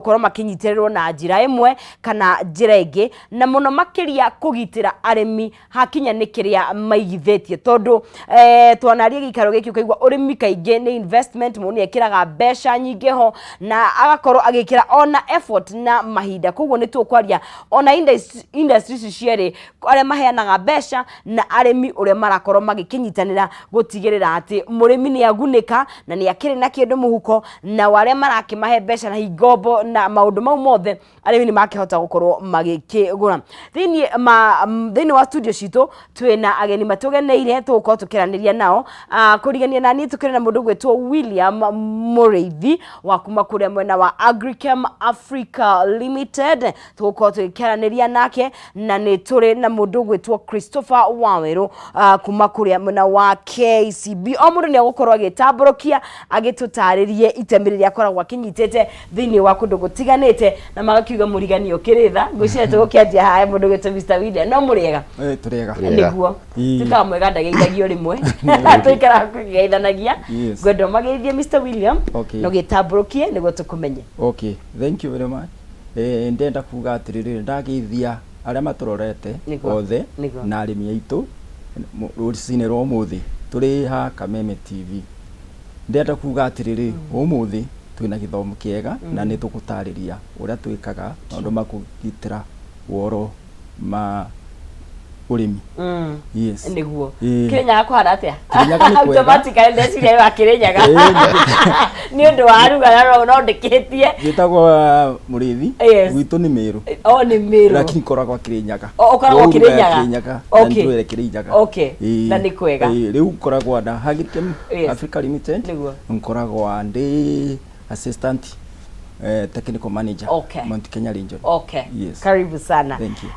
korwo makinyitererwo na njira imwe kana njira ingi na muno makiria kugitira arimi hakinya nikiria maigithitie tondu twanaria gikaro giki ukaigwa urimi kaingi ni investment muni ekiraga besha nyingi ho na agakorwo agikira ona effort na mahinda koguo ni tukwaria ona industries ciere aria maheanaga besha na arimi uria marakorwo magikinyitanira gutigirira ati murimi ni agunika na ni akiri na kindu muhuko na wale marakimahe besha na higombo na maundu mau mothe arimi ni makihota gukorwo magikigura thini wa studio cito twina ageni matugeneire tuko tukiraniria nao kurigania nani tukire na mundu gwetwo William Mureithi wa kuma kuria mwena wa Agrichem Africa Limited tuko tukiraniria nake na ni turi na mundu gwetwo Christopher Waweru kuma kuria mwena wa KCB o mundu ni agukorwo agitamburukia agitutaririe itemiria akoragwa kinyitete thini wa kundu gutiganite na magakiuga murigani ukiritha ngwicire tugukianjia haya mundu gwetwo Mr. William no muriega turiega niguo tukamwega ndageithagio rimwe tuikara kugeithanagia gwendo mageithie Mr. William no gitamburukie niguo tukumenye. Okay, thank you very much. Ndenda kuga atiriri ndageithia aria maturorete othe na arimi aitu rucine ro muthi turi ha Kameme TV. Ndenda kuga atiriri umuthi twina githomo kiega na ni tukutariria uria twikaga maundu makugitira woro ma urimi. Yes. Niguo. Kirinyaga kuhana atia? Automatically ndeciria wa Kirinyaga. Ni undu wa ruga no ndikitie. Gitagwo Mureithi. Gwitu ni Meru. Oh ni Meru. Lakini koragwa Kirinyaga. Koragwa Kirinyaga. Okay. Ndwire Kirinyaga. Okay. Na ni kwega. Riu koragwa na Agrichem Africa Limited. Niguo. Nkoragwa ndi assistant technical manager Mount Kenya region. Okay. Yes. Karibu sana. Thank you.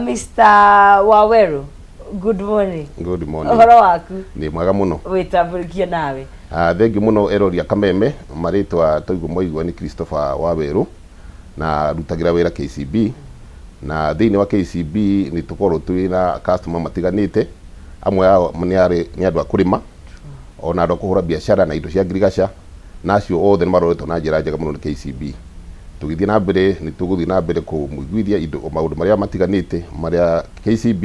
Mr. Waweru, good morning. Good morning. Uhoro waku? Ni mwega muno. Witamburikie nawe. Thengi muno eroria Kameme maritwa toigu moigwa ni Christopher Waweru na rutagira wira KCB na thini wa KCB ni tukorwo twina customer matiganite amwe yao ni andu akurima ona andu kuhura biashara na indo cia agriculture nacio othe maroretwo na njira njega muno ni KCB. Tugithie na mbere ni tuguthie na mbere kumugwithia indo maundu maria matiganite maria KCB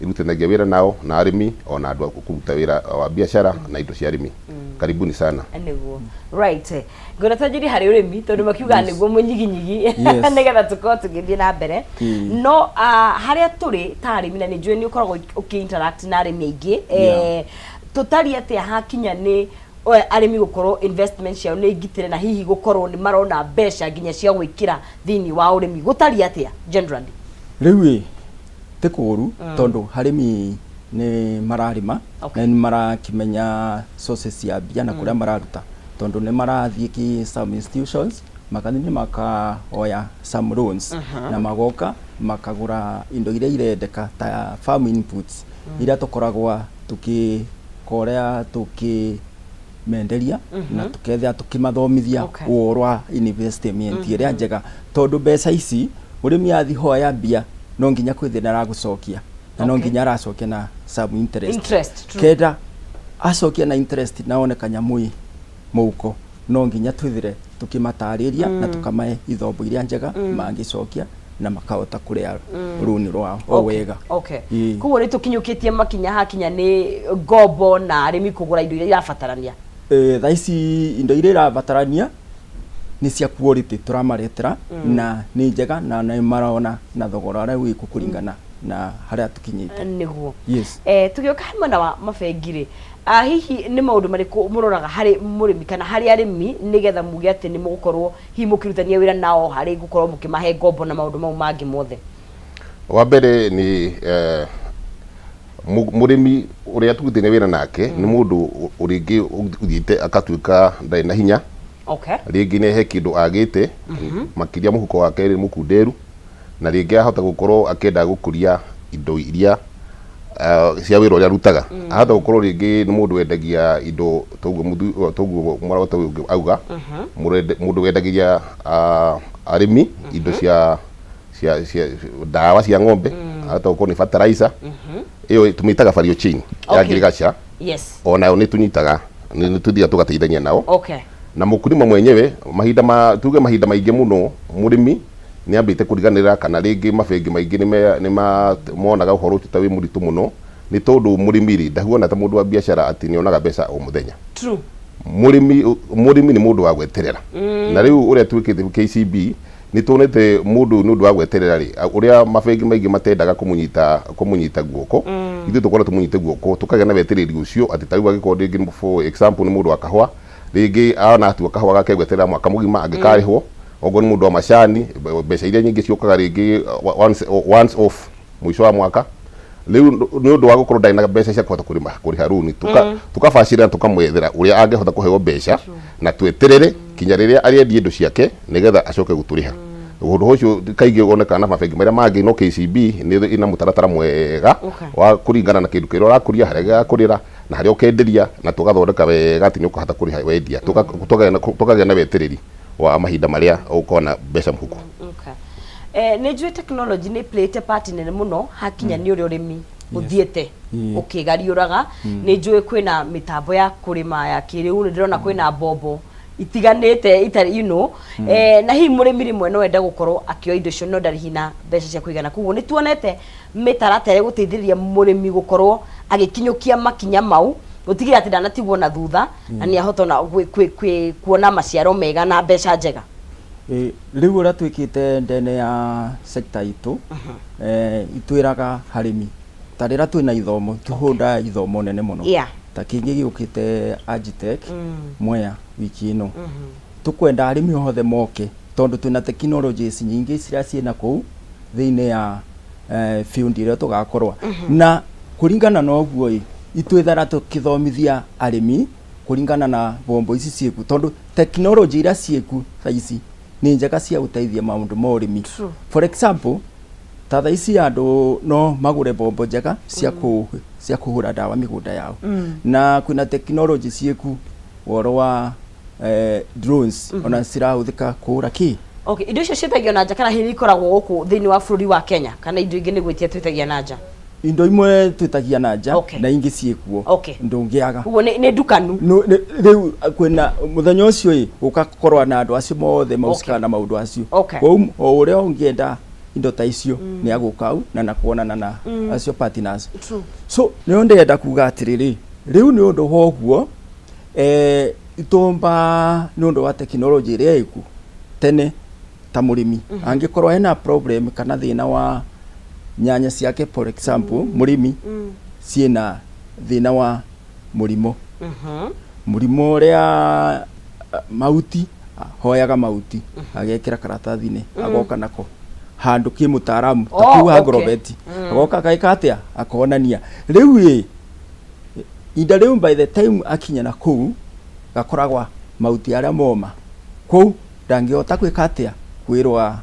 irutanagia wira nao na arimi ona andu akuruta wira wa biashara na indo cia arimi. Karibuni sana. Niguo. Right. Ngona tajiri hari urimi tondu makiuga niguo munyiginyigi nigetha tukorwo tugithie na mbere. No haria turi ta arimi na ni njui ni ukoragwo ukiinteract na arimi aingi tutari atia hakinya ni arimi gukorwo investment ciao ni igitire na hihi gukorwo ni marona besha nginya cia gwikira thini wa urimi gutari atia generally riu tekuru tondu harimi ni mararima na ni marakimenya sources ya bia na kuria mararuta tondu ni marathie ki some institutions makanini makaoya some loans na magoka makagura indo iria irendeka ta farm inputs iria tukoragwa tukikorea menderia na tukethia tukimathomithia urwa investment iria njega tondu mbeca ici urimi athi hoya bia no nginya kwithina ra gucokia na no nginya aracokia na some interest keda acokia na interest naone kanyamui muko no nginya twithire tukimatariria na tukamae ithombo iria njega mangicokia na makahota kuria runi rwao o wega. Okay. Kuo ni tukinyukitie makinya hakinya ni ngombo na arimi kugura indo iria irabatarania. Thaisi indo iria irabatarania ni cia quality turamaretera na ni njega na ni marona na thogora ria wi kukuringana na haria tukinyite. Niguo. Yes. Tugioka hamwe na mabengire hihi ni maundu mariku muroraga hari murimi kana hari arimi nigetha muge ati ni mugukorwo hi mukirutania wira nao hari gukorwo mukimahe ngombo na maundu mau mangi mothe. Wa mbere ni murimi uria tugutine wira nake ni mundu uringi uthiite akatuika ndai na hinya. Okay. Ringi ne he kindu agite makiria muhuko wake ri mukunderu na ringi ahota gukorwo akenda gukuria indo iria cia wira uria rutaga ahota gukorwo ringi ni mundu wendagia indo toguo mwarota auga mundu wendagia arimi indo cia dawa cia ng'ombe ahota gukorwo ni fertilizer iyo tumitaga value chain ya agriculture. Yes. Ona ni tunyitaga ni tuthia tugateithania nao. Okay. na mukulima mwenyewe tuge mahinda maingi muno murimi ni ambite kuriganira kana ringi mabengi maingi ni monaga uhoro ucio ta wi muritu muno ni tondu murimi ri ndahuona ta mundu wa biashara ati ni onaga mbeca o muthenya. True. Murimi ni mundu wa gweterera na riu uria twikite KCB ni tuonete mundu nundu wa gweterera ri uria mabengi maingi matendaga kumunyita guoko ithu tukora tumunyite guoko tukagea na wetereri ucio ati tariu agikondi ngi for example ni mundu wa kahwa ringi ana atu kahwa gake gweterera mwaka mugima angikarihwo ogo ni mundu wa macani mbeca iria nyingi ciukaga ringi once off mwisho wa mwaka riu ni undu wa gukorwo ndai na mbeca cia kuhota kuriha runi tukabacira tukamwethera uria angehota kuheo mbeca na tweterere kinya riria ariendie indo ciake nigetha acoke guturiha undu ucio kaigi onekana mabengi maria mangi no KCB ni ina mutaratara mwega wa kuringana na kindu kiria urakuria harega kurira na haria ukenderia na tugathondeka wega ati ni ukahota kuriha wendia tukagea na wetereri wa mahinda maria ukona mbeca mhuko. Nä njue technology nä playte part nene muno hakinya nä å rä a å rä mi å thiäte å kä gariå raga. Nä njue kwä na mä tambo ya kå rä ma ya kä rä u nä ndä rona kwä na mbombo itiganä te na hihi må rä mi rä mwe no enda gå korwo akä oa indo icio no ndarä hina mbeca cia kå igana koguo nä tuonete mä taratara gå teithä rä ria må rä mi gå korwo agä kinyå kia makinya mau gå tigä ra atä ndanatigwo na thutha na nä ahota kuona maciaro mega na mbeca njega. Riu ura twikite ndene ya sector itu itwiraga harimi tarira twina ithomo tuhunda ithomo nene muno ta kingi giukite Agitech Mwea wiki ino tukwenda harimi hothe moke tondu twina technologies nyingi ciria ciina kuu thiine ya field iria tugakorwa na kuringana na oguo itwithara tukithomithia arimi kuringana na bombo ici cieku tondu technology iria cieku thaici ni njega cia guteithia maundu ma urimi. For example ta ici andu no magure bombo njega cia kuhura dawa migunda yao na kuna technology cieku woro wa drones ona cirahuthika kuhura ki indo icio cietagio na nja kana hihi ikoragwo guku thiini wa bururi wa Kenya kana indo ingi ni gwitia twitagia na nja? Indo imwe twitagia na nja na ingi ciekuo ndungiaga uguo ni ndukanu riu kwina muthenya ucio ugakorwa na andu acio mothe maucikana na maundu acio kou o uria ungienda indo ta icio ni agukau na nakuonana na acio partners. So ni ndenda kuga atiriri riu ni undu hoguo itomba ni undu wa technology iria iku tene ta murimi angikorwa ena problem kana thina wa nyanya ciake for example murimi ciena thina wa murimo murimo ria mauti hoyaga mauti agekira karatathine agoka nako handu ki mutaramu takuwa agrobeti agoka kaika atia akonania riu inda riu by the time akinya na kuu gakoragwa mauti aria moma kuu ndangihota gwika atia kwirwa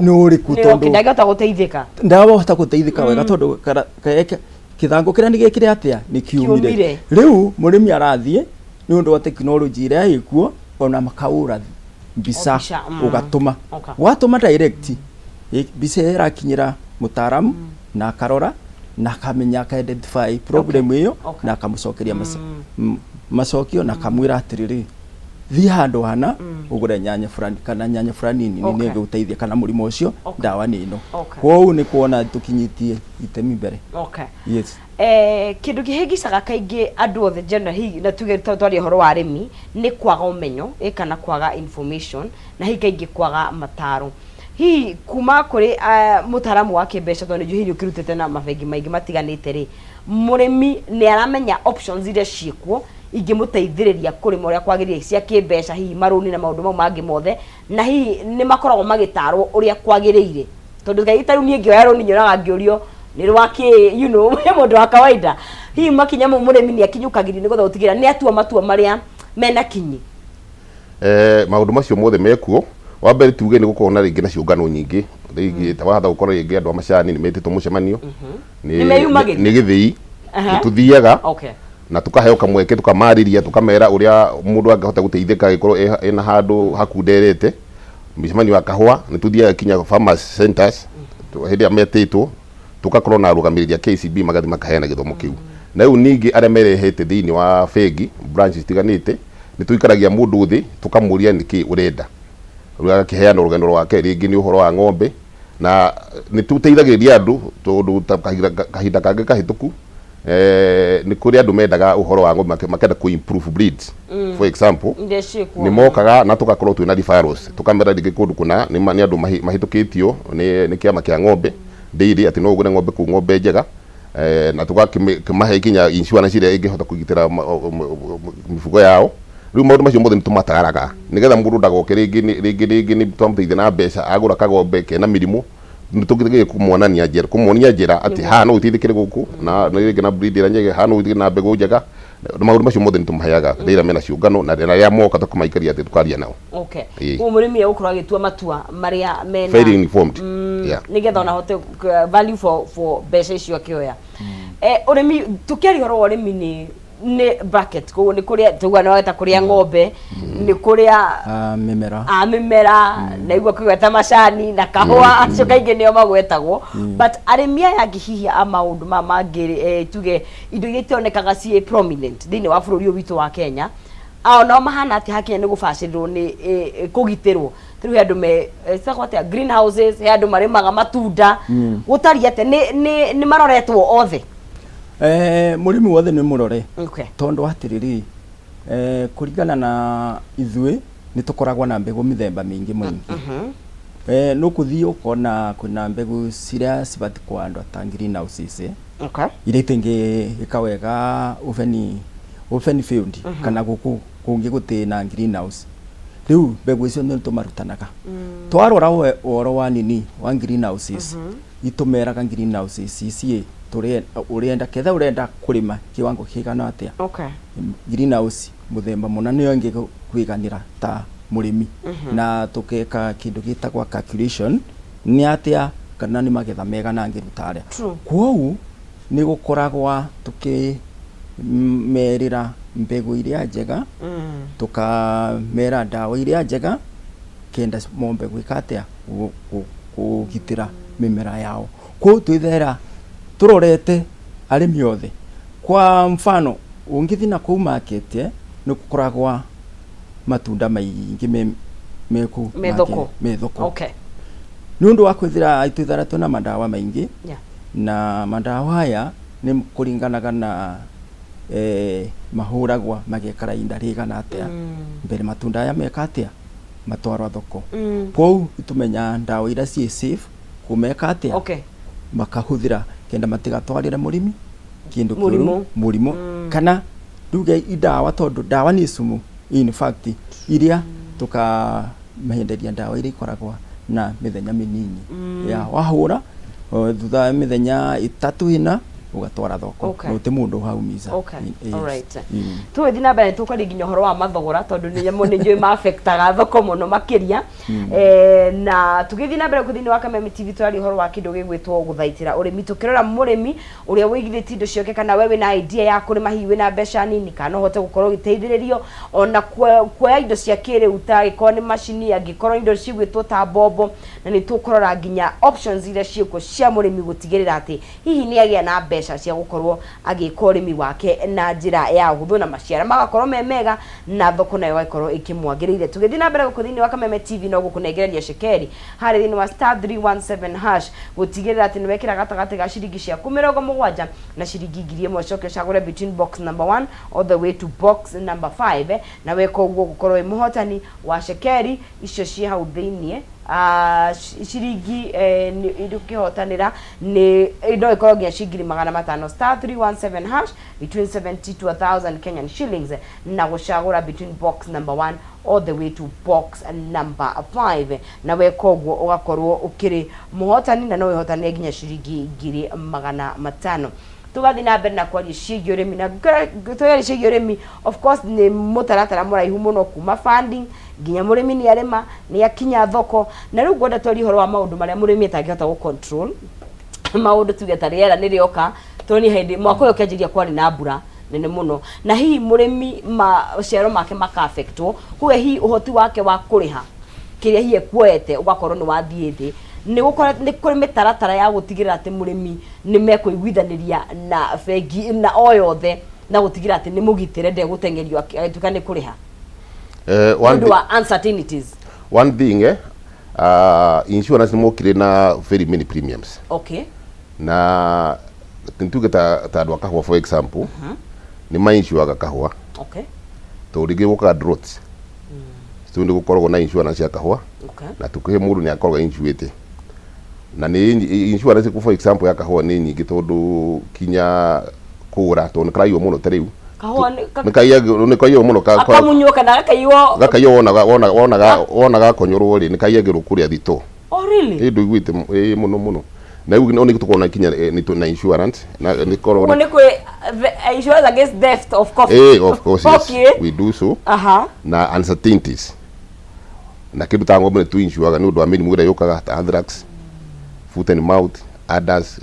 ni uriku tondu ndagota guteithika ndahota guteithika wega tondu kithango kiria ni gekire atia ni kiumire riu murimi arathie ni undu wa technology iria ikuo ona makaura mbica ugatuma watuma direct mbica irakinyira mutaramu na karora na kamenya ka identify problem iyo na kamucokeria macokio na kamwira atiriri thi handu hana ugure nyanya fulani kana nyanya fulani ni nege uteithia kana murimo ucio dawa ni ino kwou ni kuona tukinyitie itemi mbere. Yes. Kindu gihigicaga kaingi andu othe general hi na tuge twari horo wa arimi ni kwaga umenyo kana kwaga information na hi kaingi kwaga mataro hi kuma kuri mutaramu wa kimbeca tondu juhiri ukirutete na mabengi maingi matiganite ri murimi ni aramenya options iria ciekuo ingimuteithiriria kurima uria kwagiriria cia kimbeca hihi maruni na maundu mau mangi mothe na hihi ni makoragwo magitarwo uria kwagiriire tondu ngai taru nie ngioya runi nyoraga ngiorio ni rwaki mundu wa kawaida hihi makinya murimi ni akinyukagiri ni gutha gutigira ni atua matua maria mena kinyi. Maundu macio mothe mekuo wa mbere tuge ni gukorwo na ringi na ciungano nyingi ringi tawahatha gukorwo ringi andu a macani ni metitwo mucemanio ni githii tuthiaga na tukaheo kamweke tukamariria tukamera uria mundu angehota guteithika gikorwo ena handu hakunderete micemanio akahwa ni tuthiaga kinya farmers centers hindi ametitwo tugakorwo na rugamiriria KCB magathi makaheana githomo kiu na riu ningi aria merehete thiini wa bengi branches tiganite ni tuikaragia mundu thi tukamuria niki urenda ruga kiheana rugendo rwake ringi ni uhoro wa ng'ombe na ni tuteithagiriria andu tondu kahinda kange kahituku ni kuri andu mendaga uhoro wa ng'ombe makenda ku improve breeds for example ni mokaga na tugakorwo twina referrals tukamera ringi kundu kuna ni andu mahitukitio ni kiama kia ng'ombe ndeiri ati no ugure ng'ombe ku ng'ombe njega na tugakimahe kinya insurance ile ingehota kugitira mifugo yao riu maundu macio mothe nitumataraga nigetha mundu ndagoke ringi ni twamuteithia na mbeca agura kagombe kena mirimu nitugithige kumuonia njira ati ha no utithikire guku na ringi na breed ira njega ha no utithikire na mbegu njega maundu macio mothe nitumaheaga rira mena ciungano na rira moka tukumaikaria ati tukaria nao murimi egukora agitua matua maria mena very informed nigetha ona hote value for mbeca icio akioya urimi tukiari horo urimi ni bracket ko ni kuria tugana weta kuria ng'ombe ni kuria mimera na igwa kweta macani na kahua acio kaingi nio magwetagwo but arimia yangi hihi amaundu mangiri tuge indo iria tionekaga ci prominent thini wa bururi witu wa Kenya no mahana ati hakinya ni gubacirwo ni kugitirwo riu andu me sagwate greenhouses andu marimaga matunda gutari ate ni maroretwo othe murimi wothe ni murore tondu atiriri kuringana na ithui ni tukoragwa na mbegu mithemba mingi mwingi nukuthii ukona kuna mbegu ciria cibati kwa andu ta greenhouses iria itingi ikawega open field kana guku kungi gutina greenhouse riu mbegu icio ni tumarutanaga twarora oro wa nini wa greenhouses itumeraga greenhouses ici urenda ketha urenda kurima kiwango kigana atia greenhouse muthemba muna niyo ngi kwiganira ta murimi na tukeka kindu gitagwa calculation ni atia kana ni magetha mega na ngirutaria kwou ni gukoragwa tukimerira mbegu iria njega tukamera dawa iria njega kenda mombe gwikatia kugitira mimera yao kwou twithera turorete arimi othe kwa mfano ungithina ku market ni kukoragwa matunda maingi meku methoko nundu wa kwithira itwithara tuna madawa maingi na madawa haya ni kuringanaga na mahuragwa magekara inda rigana atia mbere matunda aya mekatia matwarwa thoko kwou itumenya ndawa ira ci safe kumeka atia makahuthira kenda matigatwarire murimi kindu kiuru murimo kana duge idawa tondu dawa ni sumu in fact iria tuka mahenderia dawa iria ikoragwa na mithenya minini ya wahura thutha mithenya 3 ina ugatwara thoko no mundu haumiza alright tu thina bale tukari nginya horo wa mathogora tondu ni nyamo ni njui ma affectaga thoko muno makiria na tugithina bale kuthini wa Kameme TV twari horo wa kindu gigwitwo guthaitira urimi tukirora murimi uria wigithiti indo cioke kana wewe na idea ya kurima hiwe na mbeca nini kana hote gukorwo giteithiririo ona kuoya indo cia kire utagikorwo ni machine angikorwo indo cigwitwo ta bobo na ni tukurora nginya options iria ciuko cia murimi gutigirira ati hihi ni agia na mbeca cia gukorwo agika urimi wake na njira ya huthu na maciara magakorwo memega na thoko nayo ikorwo ikimwagirire tugithi na mbere gukuthini wa Kameme TV no gukunegereria shekeri hari thini wa *317# gutigirira ati niwekira gatagati ga ciringi cia 70 na ciringi 1000 coke cagure between box number 1 all the way to box number 5 na weko uguo gukorwo imuhotani wa shekeri icio cia hau thiini ciringi idukihotanira ni indo ikorwo ngia ciringi 500 *317# between 70 to 1000 Kenyan shillings na gucagura between box number 1 all the way to box number 5 na weko uguo ugakorwo ukiri muhotani na no wihotanire nginya ciringi 500 tugathi na mbere na kwaria ciĩgiĩ ũrĩmi na tũyaria ciĩgiĩ ũrĩmi of course ni mutaratara mũraihu mũno kuma funding nginya mũrĩmi ni arĩma ni akinya thoko na rĩu ngwenda twarie ũhoro wa maũndũ marĩa mũrĩmi atangĩhota gũ control maũndũ tuge ta rĩera nĩ rĩoka toni hĩndĩ mwaka ũyũ kĩanjĩria kwarĩ na mbura nene mũno na hihi mũrĩmi maciaro make maka-affectwo kuge hihi ũhoti wake wa kũrĩha kĩrĩa hihi ekuoete ũgakorwo nĩ wathiĩ thĩ ni kuri mitaratara ya gutigirira ati murimi ni mekuiguithaniria na bengi na oyothe na gutigira ati ni mugitire nde gutengerio tukane kuriha One uncertainties. One thing insurance mo kire na very many premiums. Okay. Na tintuge ta andå a kahua for example nä mainsuaga kahua tondå rä ngä gå ka droughts cio nä gå koragwo na insurance ya kahua na tå kä he må ndå nä akoragwo insuäte na nä insurance for example ya kahua nä nyingä tondå kinya kå ra tondå nä karaiywo må no ta rä u nä kaiywo må no gakaiywo wona gakonyorwo rä nä kaiyagä rwo kå rä a thito ndå iguä te må no må no na u ni tuko na kinya na insurance na ni korona ni kwe insurance against theft of course of course yes we do so na uncertainties na kitu tango mwe tu insure ni ndo amini mwira yokaga anthrax foot and mouth others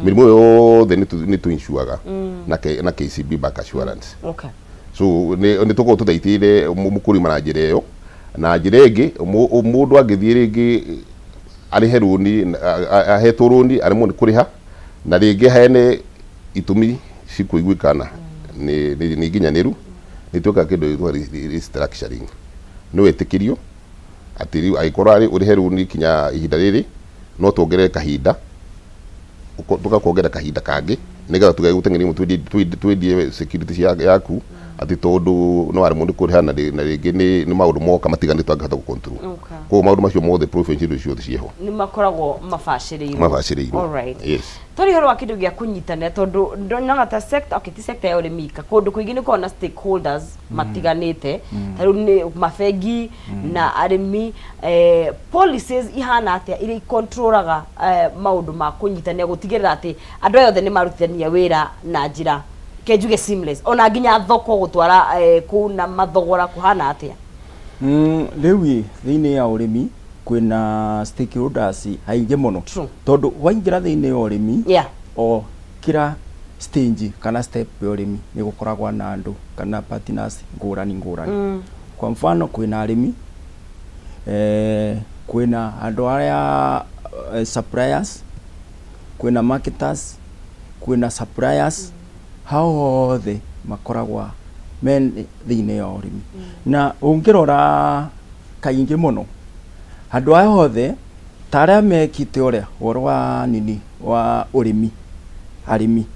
mirimu yo ni tu insure na KCB back assurance so ni tuko tutaitire mukuri manajire yo na jirege mundu agithie ringi ari heruni ahetwo runi ari mu kuriha na ringi hene itumi cikuiguikana ni nginyaniru ni tuka kindu restructuring no wetikirio atiri aikorwo ari uri heruni kinya ihinda riri no tuongerere kahinda tukakuongera kahinda kangi nigetha tugaguteng'eria twendie security yaku ati tondu no ari mundu kuriha na ringi ni maundu moka matiganite angihota gukontrol ko maundu macio mothe provincial cio cieho ni makoragwo mabashiriirwo all right yes tori horo wa kindu gia kunyitanira tondu ndonyaga ta sector ti sector ya urimi ka kundu kuingi ni kona stakeholders matiganite taru ni mafegi na arimi policies ihana atia iri controlaga maundu ma kunyitanira gutigirira ati andu yothe ni marutithania wira na njira kejuge seamless ona nginya thoko gutwara kuna mathogora kuhana atia riu thiini ya urimi kwina stakeholders haingi muno tondu waingira thiini ya urimi o kira stage kana step ya urimi ni gukoragwa na andu kana partners ngurani kwa mfano kwina arimi kwina andu aria suppliers kwina marketers kwina suppliers hao othe makoragwa men thiini ya urimi na ungirora kaingi muno andu aya othe taria mekite uria wa nini wa urimi arimi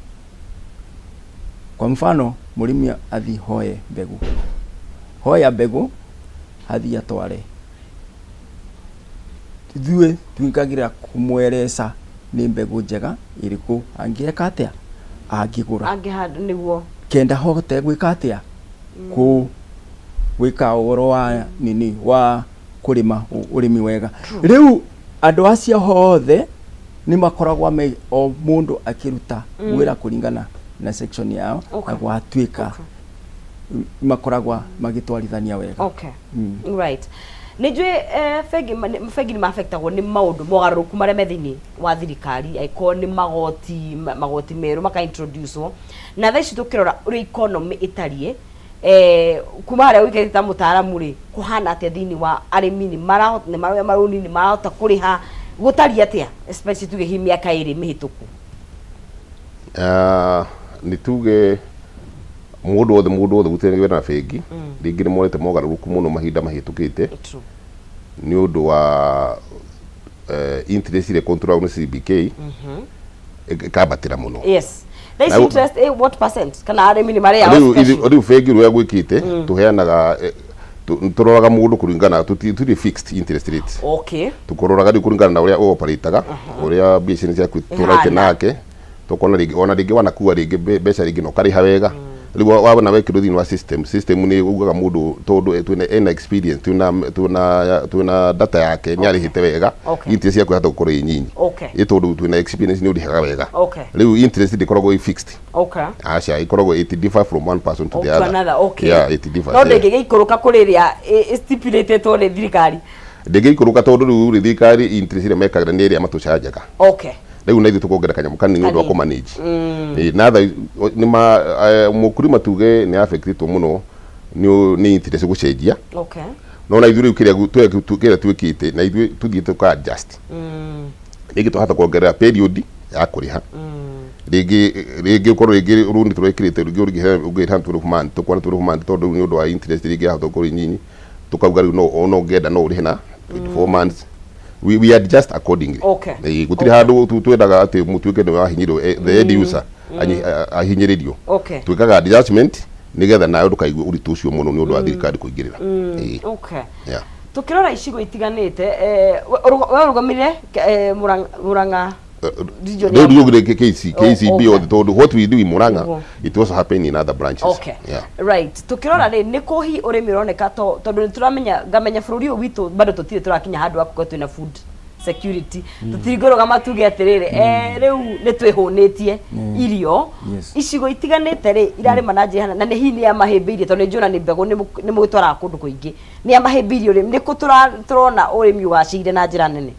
kwa mfano murimi athi hoye mbegu hoya mbegu athi atware thue twingagira kumweresa ni mbegu njega iriku angieka atia angigura angihanda niguo kenda hote gwika atia ku gwika oro wa nini wa kurima urimi wega riu andu acio hothe ni makoragwa o mundu akiruta wira kuringana na section yao na gwatuika makoragwa magitwarithania wega right nijue fegi ni maafectagwo ni maundu mogaruku maria methini wa thirikari aiko ni magoti meru maka introduce na thaici tukirora uri economy itarie kuma haria wikaite ta mutaaramu ri kuhana atia thini wa arimi ni maroni ni marahota kuriha gutari atia especially tuge hi miaka iri mihituku ni tuge mundu wothe gutengewe na fegi ringi ni morete mogaruku muno mahinda mahitukite ni undu wa interest ile control ni CBK kabatira muno yes they interest what percent kana arimi ni maria riu fegi ruya gwikite tuheanaga turoraga mundu kuringana tuti fixed interest rate tukororaga ri kuringana na uria operateaga uria business yaku turake nake tukona ringi ona ringi wanakuwa ringi beca ringi no kari hawega riu wabona wekirwo thini wa system ni ugaga mundu tondu twina experience twina data yake ni arihite wega interest yaku hata gukorwo nyinyi itondu twina experience ni urihaga wega riu interest ndikoragwo fixed acha ikoragwo it differ from one person to the other yeah it differs no ndege ikuruka kuriria stipulated ore thirikari ndege ikuruka tondu riu thirikari interest ile mekagira ni area matucajaga riu na ithu tukongerera kanyamũ kanini nĩ ũndũ wa kũmanage na tha nĩ mũkũrima tuge nĩ affectitwo mũno nĩ interest gũcenjia no na ithuĩ rĩu kĩrĩa twĩkĩte na ithuĩ tũthiĩ tũka adjust rĩngĩ twahota kuongerera period ya kũrĩha rigi ukorwo rigi rundi turekirite rigi ungiha 12 months tukwana 12 months tondu ni undu wa interest rigi ha thoko nyinyi tukauga riu no ngenda no uri na 24 months we adjust accordingly. Okay. Gutiri handu twendaga ati mutuike ni wahinyirwo the end user ahinyiririo. Okay. Twikaga adjustment nigetha nayo ndukaigwe uritu ucio muno ni undu wa thirikari kuingirira. Okay. Yeah. Tukirora icigo itiganite we rugamire Murang'a region KCB or the what we do in Murang'a it also happen in other branches. Okay. Yeah. Right. Tukirora ri ni kohi uri mironeka tondu nituramenya ngamenya bururi witu bado tutire turakinya handu akwa twina food security tutirigoroga matuge atiriri riu nitwihunitie irio icigo itiganite ri irari manaje hana na ni hini ya mahimbirie tondu njuna ni mbego ni mugitwara kundu kuingi ni ya mahimbirie ri ni turona urimi ugacire na njira nene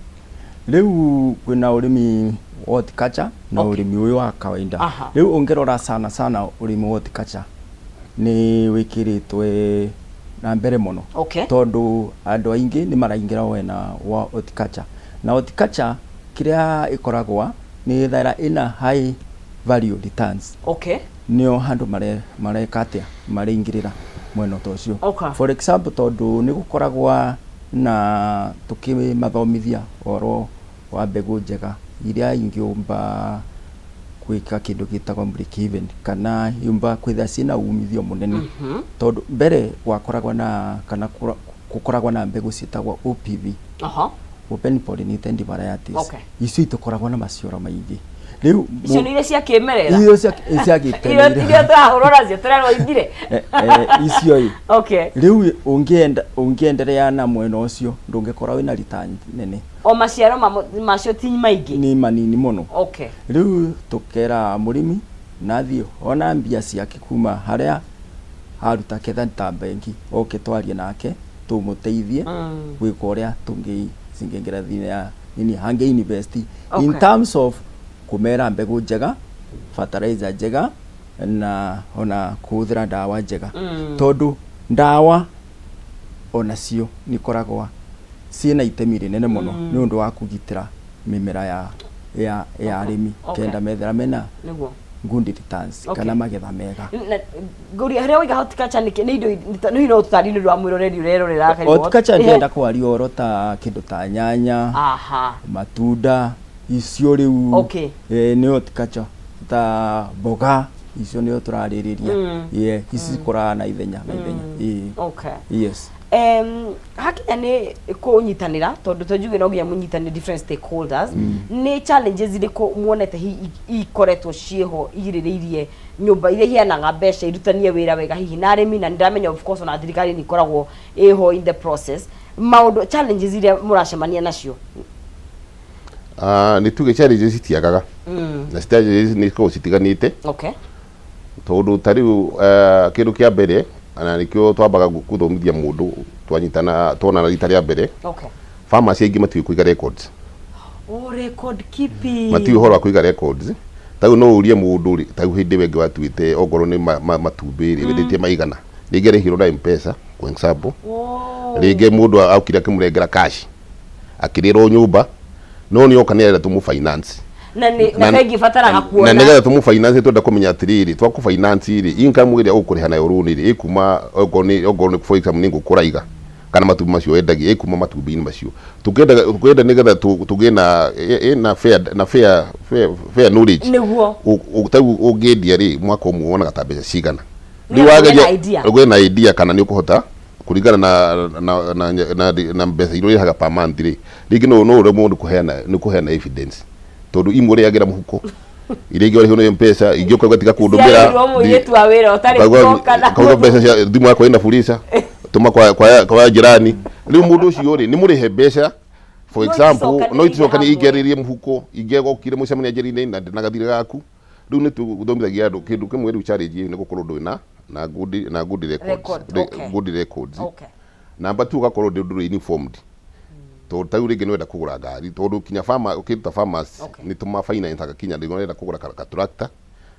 riu kwina urimi horticulture na urimi uyu wa kawaida riu ungerora sana urimi horticulture ni wikiritwe na mbere muno tondu andu aingi ni maraingira wena wa horticulture na horticulture kiria ikoragwa ni thaira ina high value returns nio handu marekatia maringirira mwena tocio for example tondu ni gukoragwa na tukimathomithia oro wa mbegu njega iria ingiumba kwika kindu gitagwo break even kana yumba kwitha sina umithio munene tondu mbere gwakoragwa na kana gukoragwa na mbegu citagwo OPV open pollinated varieties icio itukoragwa na maciaro maingi riu icio ni ile cia kimerera icio cia kimerera icio turahurora cio turarwo ithire icio riu ungiendelea na mwena ucio ndungikora wina return nene o maciaro macio ti maingi ni manini muno riu tukera murimi nathio ona mbia ciake kuma haria haruta ketha ta benki twarie nake tumuteithie gwika uria singengera thina ya nini hange invest in terms of kumera mbegu njega fertilizer njega na ona kuthira ndawa njega tondu ndawa ona cio nikoragwa ciina itemi rinene muno ni undu wa kugitira mimera ya arimi kenda methera mena good returns kana magetha mega nguri haria wiga horticulture ni indo ni no tutari ni rwa mwiroreri urerorera kai horticulture ngenda kwari oro ta kindu ta nyanya matunda icio riu ni horticulture ta boga icio ni turaririria isi kora na ithenya yes hakinya ni kunyitanira tondu tujuge no nginya munyitanire different stakeholders ni challenges iriku muonete ikoretwo cieho igiriririe nyumba iria hianaga mbeca irutanie wira wega hihi na arimi na ndiramenya of course na thirikari ni koragwo eho in the process maundu challenges iria muracemania nacio ni tuge challenges itiagaga na challenges ni ko citiganite tondu tariu kindu kia mbere ana nikyo twambaga kuthomithia mundu twanyitana tona na rita ria mbere farmers aingi matiwe kuiga records record keeping matiwe horo wa kuiga records tau no urie mundu ri tau hindi wengi watuite ogoro ni matumbiri wendetie maigana ringi rihiro na M-Pesa for example ringi mundu aukira kimurengera cash akiriro nyumba no ni okanera tumu finance na bengi fatara kuona na nega tumu finance to ndakomenya atiriri twaku finance iri income iri ukuriha nayo runi iri ikuma ogoni for example ningu kuraiga kana matumbi macio endagia ikuma matumbini macio tukenda nega tugena na fair knowledge niguo utagu ugendia ri mwaka umwe wona gatambeca cigana ni wageria ugena idea kana ni ukuhota kuringana na mbeca iro ihaga per month ri ringi no ure mundu kuheana evidence tondu imwe yagira muhuko iregi ori hono M-Pesa igioka gatika kundumbira yetu awira utari kuokana kwa mbeca thimu yako ina fulisa tuma kwa jirani riu mundu ucio ri ni murihe mbeca for example no itocani igeririe muhuko igego kire mucemania njeri-ini na gathire gaku riu ni tuthomithagia andu kindu kimwe riu challenge ni gukorwo ndwina na good records namba 2 gakorwo ndu informed to tau ringi no enda kugura ngari tondu kinya farmer ukita farmers ni tuma finance akakinya ndio enda kugura ka tractor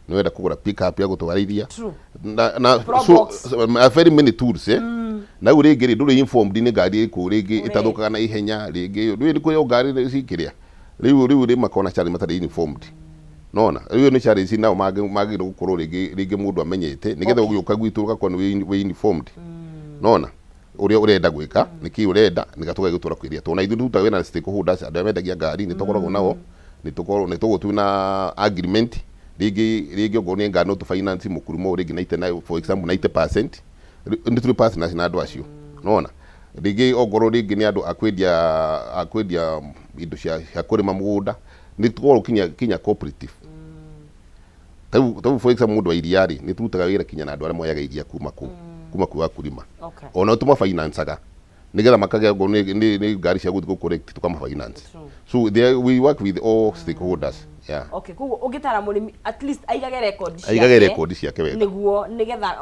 no enda kugura pick up ya gutwarithia na so very many tools na ringi ri informed ni ngari ku ringi itathukaga na ihenya ringi ni kuyo ngari cikiria riu ri makona challenge matari informed nona riu ni challenge nao magiro gukorwo ringi mundu amenyete nigetha ugiuka gwitu gakwa we uniformed nona uria urenda gwika niki urenda nigatuga gutura kwiria tona ithu tuta wena stakeholders andu amendagia ngari ni tukoragwo nao ni tugutu na agreement ringi ogoni ngano tu finance mukurimo ringi 99 for example 90% ni tuli partners na andu acio nona ringi ogoro ringi ni andu akwendia indo cia kurima mugunda ni tukorwo kinya cooperative tau for example mundu wa iriari ni turutaga wira kinya na andu aria moyaga iria kuma ku akurima ona tuma financaga nigetha makagea ngo ni ngari cia guthii correct tukama finance so we work with all stakeholders okay kugo ugitara murimi at least aigage record ciake wega niguo nigetha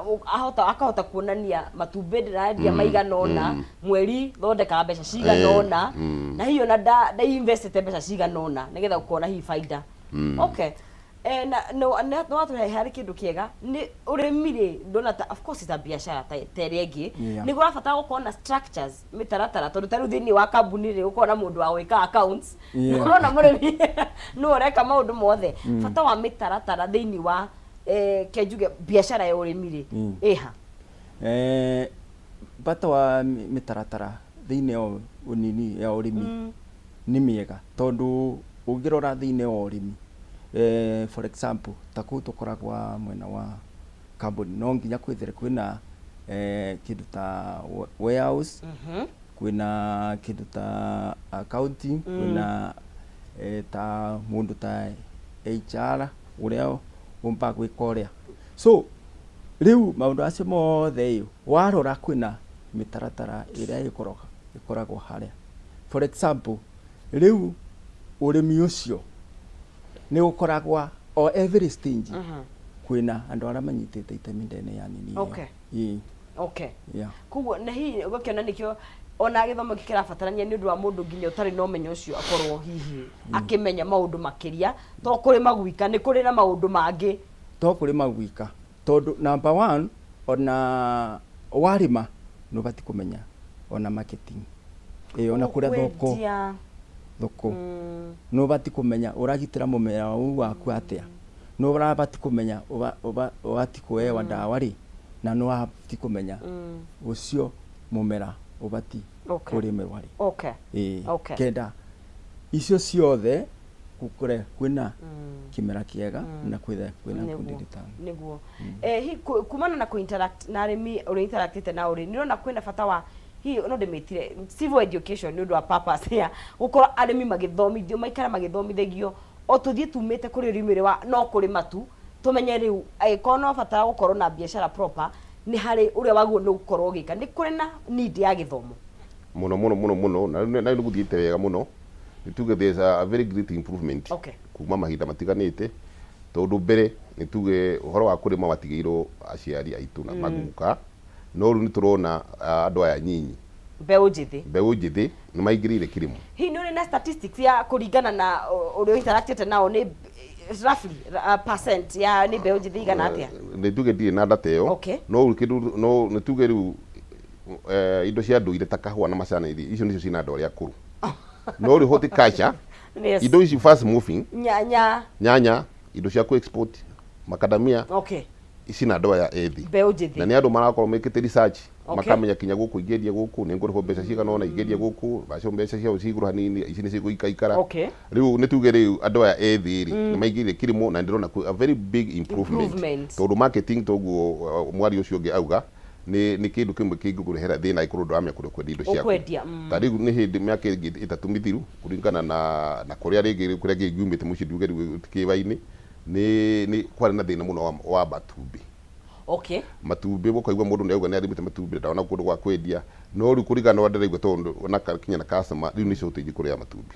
akahota kuonania matumbe ndiraendia maigana ona mweri thondeka mbeca cigana ona na hiyo na da investete mbeca cigana ona nigetha ukona hi faida okay no watu hari kindu kiega ni uremire ndona of course ita biashara teregi ni gurabatara gukorwo na structures mitaratara tondu taru thini wa kambuni ri ukorwo na mundu wa gwika accounts urona murimi no ureka maundu mothe bata wa mitaratara thini wa kejuge biashara ya uremire eha bata wa mitaratara thini ya unini ya urimi ni miega tondu ungirora thini ya urimi for example taku tukoragwa mwena wa kambuni no nginya kwithere kwina kindu ta warehouse kwina kindu ta accounting kwina ta mundu ta HR uria umpa gwikoria so riu maundu acio mothe iyo warora kwina mitaratara iria ikoragwo haria for example riu urimi ucio ni ukoragwa o every stage kwina andu aria manyitite itemi ndene ya nini okay kugo na hi ugakiona nikio ona githomo kirabatarania ni undu wa mundu nginya utari no menyo ucio akorwo hihi akimenya maundu makiria to kuri magwika ni kuri na maundu mangi to kuri magwika tondu number 1 ona warima no bati kumenya ona marketing ona kuria thoko no bati kumenya uragitira mumera u waku atia no bati kumenya ubati kuewa ndawa ri na no bati kumenya ucio mumera ubati kurimirwa ri kenda icio ciothe kukure kwina kimera kiega na kwina kundirita niguo hi kumana na ku interact na arimi uri interactite na uri nirona kwina bata wa hi no demetire civil education ni undu wa purpose ya gukora arimi magithomithio maikara magithomithegio o tuthie tumite kuri rimire wa no kuri matu tumenye riu aikono bata gukorwo na biashara proper ni hari uria waguo no gukorwo gika ni kuri na need ya githomo muno na ni guthiite wega muno nituge there's a very great improvement kuma mahinda matiganite tondu mbere nituge uhoro wa kurima watigeirwo aciari aitu na maguka no ru ni turona andu aya nyinyi mbeu njithi ni maingirire kirimo hi ni na statistics ya kuringana na urio interacted nao ni roughly percent ya ni mbeu njithi igana atia nituge ndire na data yo no kindu no nituge riu indo cia nduire ta kahua na macani icio nicio cina andu aria akuru no ri horticulture indo ici fast moving nyanya indo cia ku export macadamia ici na andu aya ethi na ni andu marakorwo mekite research makamenya kinya guku ingeria guku ni nguriho mbeca cigana ona ingeria guku bacio mbeca ciao ciguru hanini ici ni ciguikaikara riu nituge riu andu aya ethi ri ni maingirire kirimo na ndirona a very big improvement tondu marketing toguo mwari ucio ungi auga ni kindu kimwe kingurehera thina ikuru ndamya kuri kwedia indo ciaku tari ni hindi miaka itatu mithiru kuringana na kuria ringi kuria ngiyumite muci nduge riu kiwaini ni kwari na thina muno wa matumbi matumbi gukaigwa mundu ni auga ni arimite matumbi ndaona kundu gwa kwendia no riu kurigana wa ndiraigwa tondu ona kinya na customer riu ni shortage kuri ya matumbi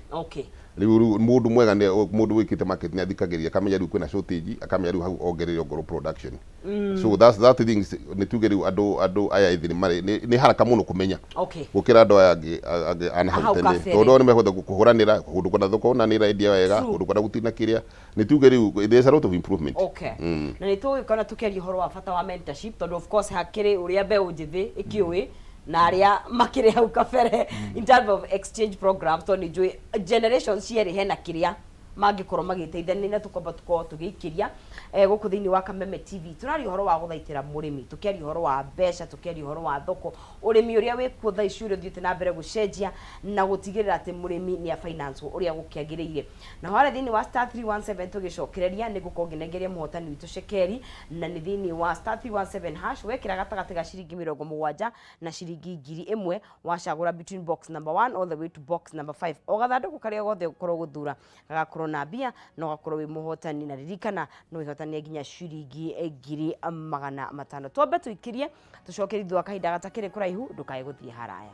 riu mundu mwega ni mundu wikite market ni athikagiria akamenya riu kwina shortage akamenya riu hau ongerere ogoro production so that thing ni tuge riu andu aya ithiri mari ni haraka muno kumenya gukira andu aya ana hau tene tondu ni mehotha kuhuranira kundu kuna thoko na ni rendia wega kundu kuna gutina kiria ni tuge riu there's a lot of improvement na ni tuge kana tukeria horo wa bata wa mentorship tondu of course hakiri uria mbeu njithi ikiui na aria makire hau kabere in terms of exchange programs to ni generation cieri hena kiria mangikorwo magiteithania na tukomba tukorwo tugikiria guku thiini wa Kameme TV tunari horo wa guthaitira murimi tukiari horo wa besha tukiari horo wa thoko urimi uria wikuo tha icuri thiite na mbere gucenjia na gutigirira ati murimi ni a finance uria gukiagiriire na hore thiini wa star 317 tugicokereria ni gukonginegeria muhotani witu Shekeri na ni thiini wa star 317 hash wekira gatagati ga ciringi 70 na ciringi 1000 wacagura between box number 1 all the way to box number 5 ogathanduku karia gothe ukorwo guthura gagakorwo na mbia no gakorwo wi muhotani na ririkana no ihotani nginya ciringi 500 twambe tuikirie tucokerithwa kahinda gatakire kuraihu ndukae guthie haraya.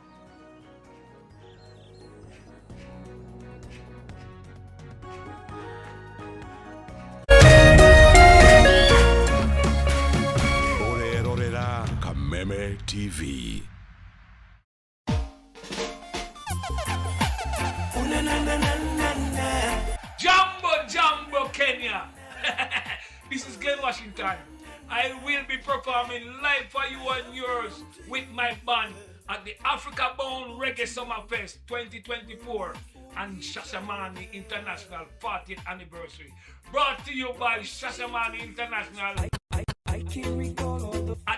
Kameme TV. Jambo Kenya. This is Glenn Washington. I will be performing live for you and yours with my band at the Africa Bound Reggae Summer Fest 2024 and Shashamane International 40th anniversary. Brought to you by Shashamane International at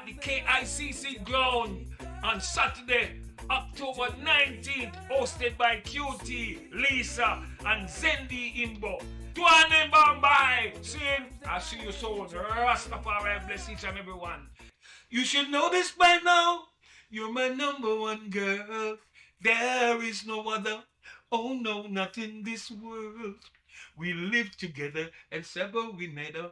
the KICC ground on Saturday, October 19th, hosted by QT, Lisa, and Zendi Imbo. Tuane Bambai, saying, I see you soon. Rastafari bless each and every one. You should know this by now. You're my number one girl. There is no other. Oh no, not in this world. We live together and several we never.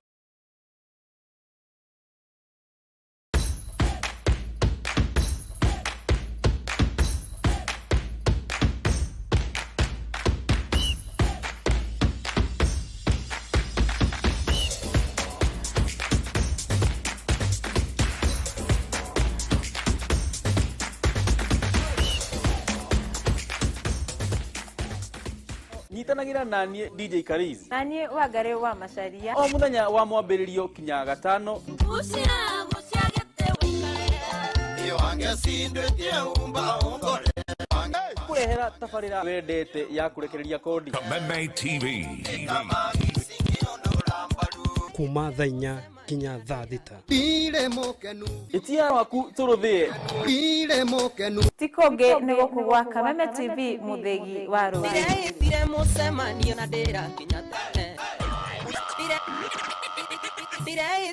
Nyitanagira nanie DJ Kariz nanie wagare wa Macharia o muthenya wa mwambiririo kinya gatano kurehera tafarira wendete ya kurekereria kodi Kameme TV. kuma thaa 4 kinya thaa 6 itia waku turuthie tikonge ni gukugwa Kameme TV muthegi wa ru Dire mucemanio na ndira kinya tene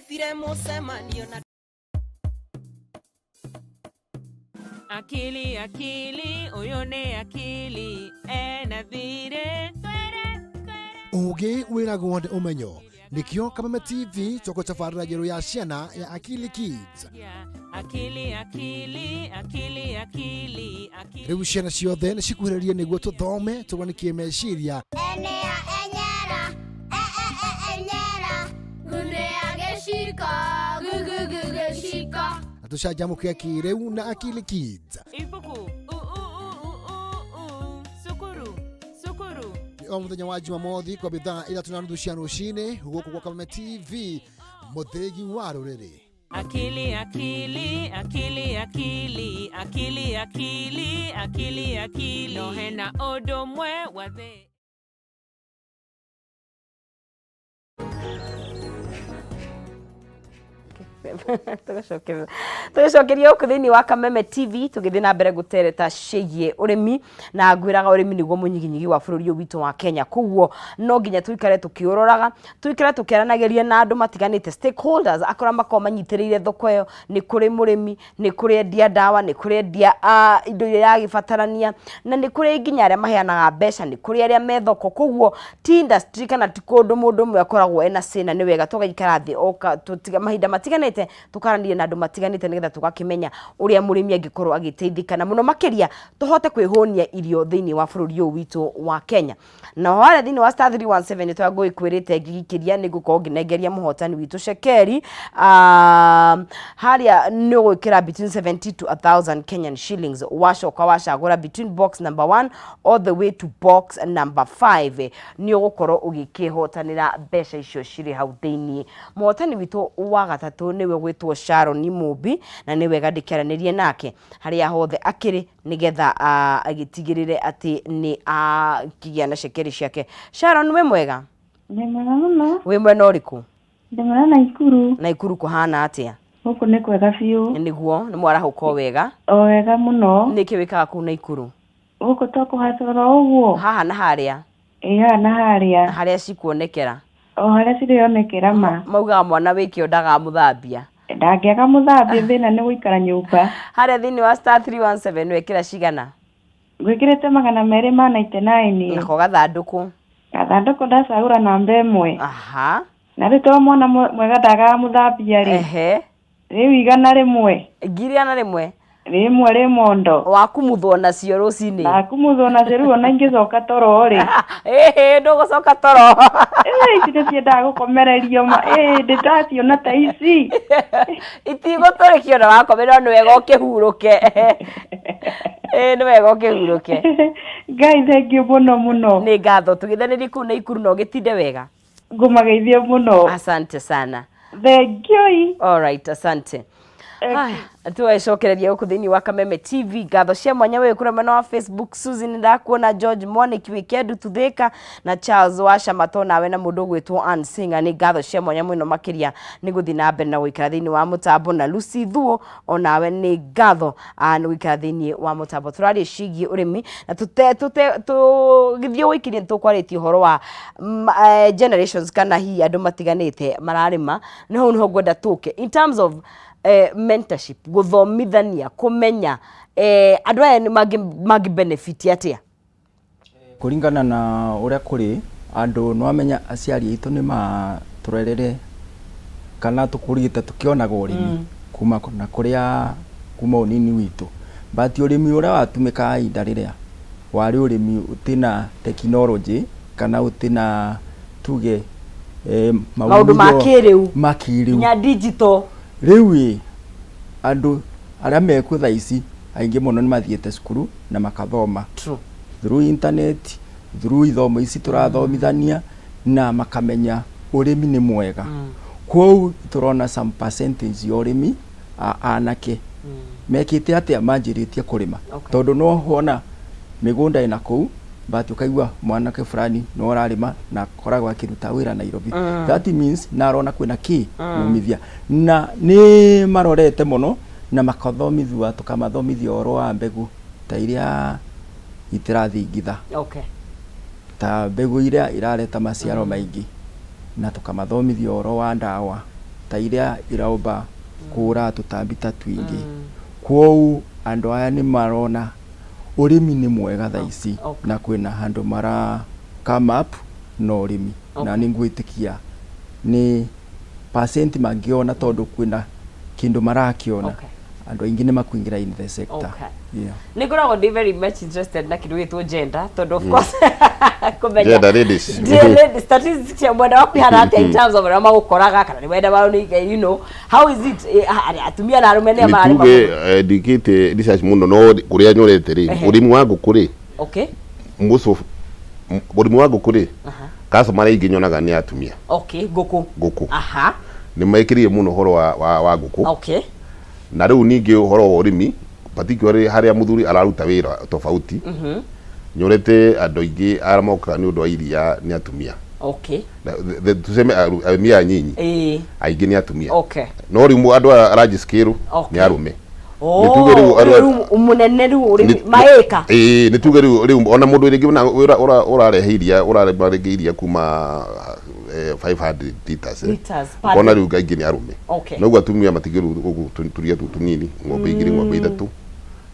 Dire mucemanio na Akili, uyo ni akili, na thire Ugi wiragwo ndi umenyo nikio Kameme TV toko tafarira jeru ya ciana ya Akili Kids. Akili. Riu ciana ciothe ni cikuhĩrĩrie nĩguo tũthome tũganikie meciria enyera gunea geshika geshika na tũcanjamũke kĩrĩu na Akili Kids. Ifuku sukuru O muthenya wa Jumamothi kwa bidhaa 3:30 cia rũcinĩ gũkũ kwa Kameme TV muthegi wa rũrĩrĩ. Akili no hena ũndũ mwe wa thĩ tugicokeria uku thiini wa Kameme TV tugithii na mbere gutereta cigie urimi na ngwiraga urimi niguo munyiginyigi wa bururi witu wa Kenya koguo no nginya tuikare tukiuroraga tuikare tukiaranageria na andu matiganite stakeholders akora makoma manyitiriire thoko yo ni kuri murimi ni kuri endia dawa ni kuri endia indo iria yagibatarania na ni kuri nginya aria maheanaga mbeca ni kuri aria me thoko koguo ti industry kana ti kundu mundu mwe akoragwo ena cena ni wega tugaikara thi oka tutiga mahinda matiganite tukaranie na andu matiganite nigetha tugakimenya uria murimi angikorwo agiteithika na muno makiria tuhote kwihonia irio thiini wa bururi uyu witu wa Kenya na wale thiini wa star 317 twagoi kwirite gikiria ni gukorwo nginegeria muhotani witu Shekeri haria ni gwikira between 70 to 1000 Kenyan shillings wacoka wacagura between box number 1 all the way to box number 5 ni ugukorwo ugikihotanira mbeca icio ciri hau thiini muhotani witu wa gatatu niwe gwitwo Sharon Mubi na niwe gandikiaranirie nake haria hothe akiri nigetha agitigirire ati ni kigia na Shekeri ciake. Sharon we mwega? Ndimana. Wĩ mwena ũrĩkũ? Ndimana Naikuru. Naikuru kũhana atĩa? Huko nĩ kwega biũ. Nĩguo, nĩ mwarahuka wega? O wega mũno. Nĩkĩ wĩkaga kũu Naikuru? Huko tũkũhacora ũguo. Haha na harĩa? Haha na harĩa. Harĩa cikuonekera? O harĩa cirĩonekera ma. Maugaga mwana wĩkĩo ndagamũthambia. Ndangĩaga mũthambia thĩna nĩ gũikara nyũmba. Harĩa thĩinĩ wa star 317 wekĩra cigana? Gwĩkĩrĩte 299. Nako gathandũkũ? Gathandũkũ ndacagũra namba 1. Aha. Na rĩu to mwana mwega ndagamũthambia rĩ. Ehe. Rĩu 100. Ngiri 100? Rĩmwe rĩ mondo. Wakumuthwo nacio rũcinĩ? Nakumuthwo nacio rĩu ona ingĩcoka toro rĩ. Ndũgũcoka toro. Ici nĩciendaga gũkomererio ma. Ndĩtaciona ta ici. Itigũtũrĩkio ona wakomera nĩ wega ũkĩhurũke. Nĩ wega ũkĩhurũke. Ngai thengiũ mũno mũno. Nĩ ngatho tũgĩthanĩrie kũu Naikuru na ũgĩtinde wega. Ngũmageithia mũno. Asante sana. Thengiũ. All right, asante. Tuwecokereria gũkũ thĩinĩ wa Kameme TV. Ngatho cia mwanya wĩ kũrĩa mwena wa Facebook. Suzy nĩ ndakuona, George Mwaniki Wikendi Tuthĩka na Charles Washamato, nawe na mũndũ gwĩtwo Ann Singer. Nĩ ngatho cia mwanya mũno makĩria nĩ gũthiĩ na mbere na gũikara thĩinĩ wa mũtambo, na Lucy Thuo onawe nĩ ngatho nĩ gũikara thĩinĩ wa mũtambo. Tũraria ciĩgiĩ ũrĩmi na tũgĩthiĩ gũikiria tũkwarĩtie ũhoro wa generations kana hihi andũ matiganĩte mararĩma. Nĩ hau nĩho ngwenda tũke in terms of mentorship, guthomithania, kumenya andũ aya nĩ mangĩ benefit atia? Kũringana na ũrĩa kũrĩ andũ no amenya aciari aitũ nĩ matũrerere kana tũkũrĩte tukionaga ũrĩmi kuma na kũrĩa kuma ũnini witũ, but ũrĩmi ũrĩa watumĩka ihinda rĩrĩa warĩ ũrĩmi ũtina tekinoronjĩ kana ũtina tuge maũndũ ma kĩrĩu nya digital. Rĩu andũ arĩa mekuo thaa ici aingĩ mũno nĩ mathiĩte cukuru na makathoma through internet, through ithomo ici tũrathomithania na makamenya ũrĩmi nĩ mwega. Kwoguo tũrona some percentage ya ũrĩmi anake mekĩte atĩa manjĩrĩtie kũrĩma, tondũ no huona mĩgũnda ĩna kũu but ukaigua mwanake fulani no ararĩma na koragwo akĩruta wĩra Nairobi. That means na arona kwĩna kĩ umithia na nĩ marorete mũno na makathomithua tukamathomithia ũhoro wa mbegũ ta iria itirathingitha, ta mbegũ iria irareta maciaro maingĩ, na tukamathomithia ũhoro wa ndawa ta iria iraumba kũra tũtambi ta twingĩ. Kwoguo andũ aya nĩ marona ũrĩmi nĩ mwega thaa ici na kwĩna handũ mara come up no ũrĩmi na nĩ ngwĩtĩkia nĩ percent mangĩona tondũ kwĩna kĩndũ marakĩona andũ aingĩ nĩ makuingĩra in the sector. Nĩ ngoragwo ndĩ very much interested na kĩndũ gĩtwo gender tondũ of course kumenya gender ladies statistics ya mwenda waku ihana atĩa in terms of arĩa magũkoraga kana nĩ wenda wao nĩ you know how is it atumia na arũme nĩ mararĩma nituge ndikĩte research mũno no kũrĩa nyorete rĩ ũrĩmi wa ngũkũ rĩ ũrĩmi wa ngũkũ rĩ customer aingĩ nyonaga nĩ atumia. Ngũkũ nĩ maikĩrĩe mũno ũhoro wa ngũkũ. Na rĩu ningĩ ũhoro wa ũrĩmi particularly harĩa mũthuri araruta wĩra tofauti nyorete andũ aingĩ arĩa mokaga nĩ ũndũ wa iria nĩ atumia. Tuseme arĩmi anyinyi aingĩ nĩ atumia. No rĩu andũ arajiskĩrũ nĩ arũme. Nituge rĩu umunene rĩu ũrĩmi maĩka nituge rĩu ona mũndũ rĩngĩ ũrarehe iria ũrarehe iria kuma 500 liters ona rĩu kaingĩ nĩ arũme. Noguo atumia matigĩrũ ũguo turia tunini ng'ombe igĩrĩ ng'ombe ithatũ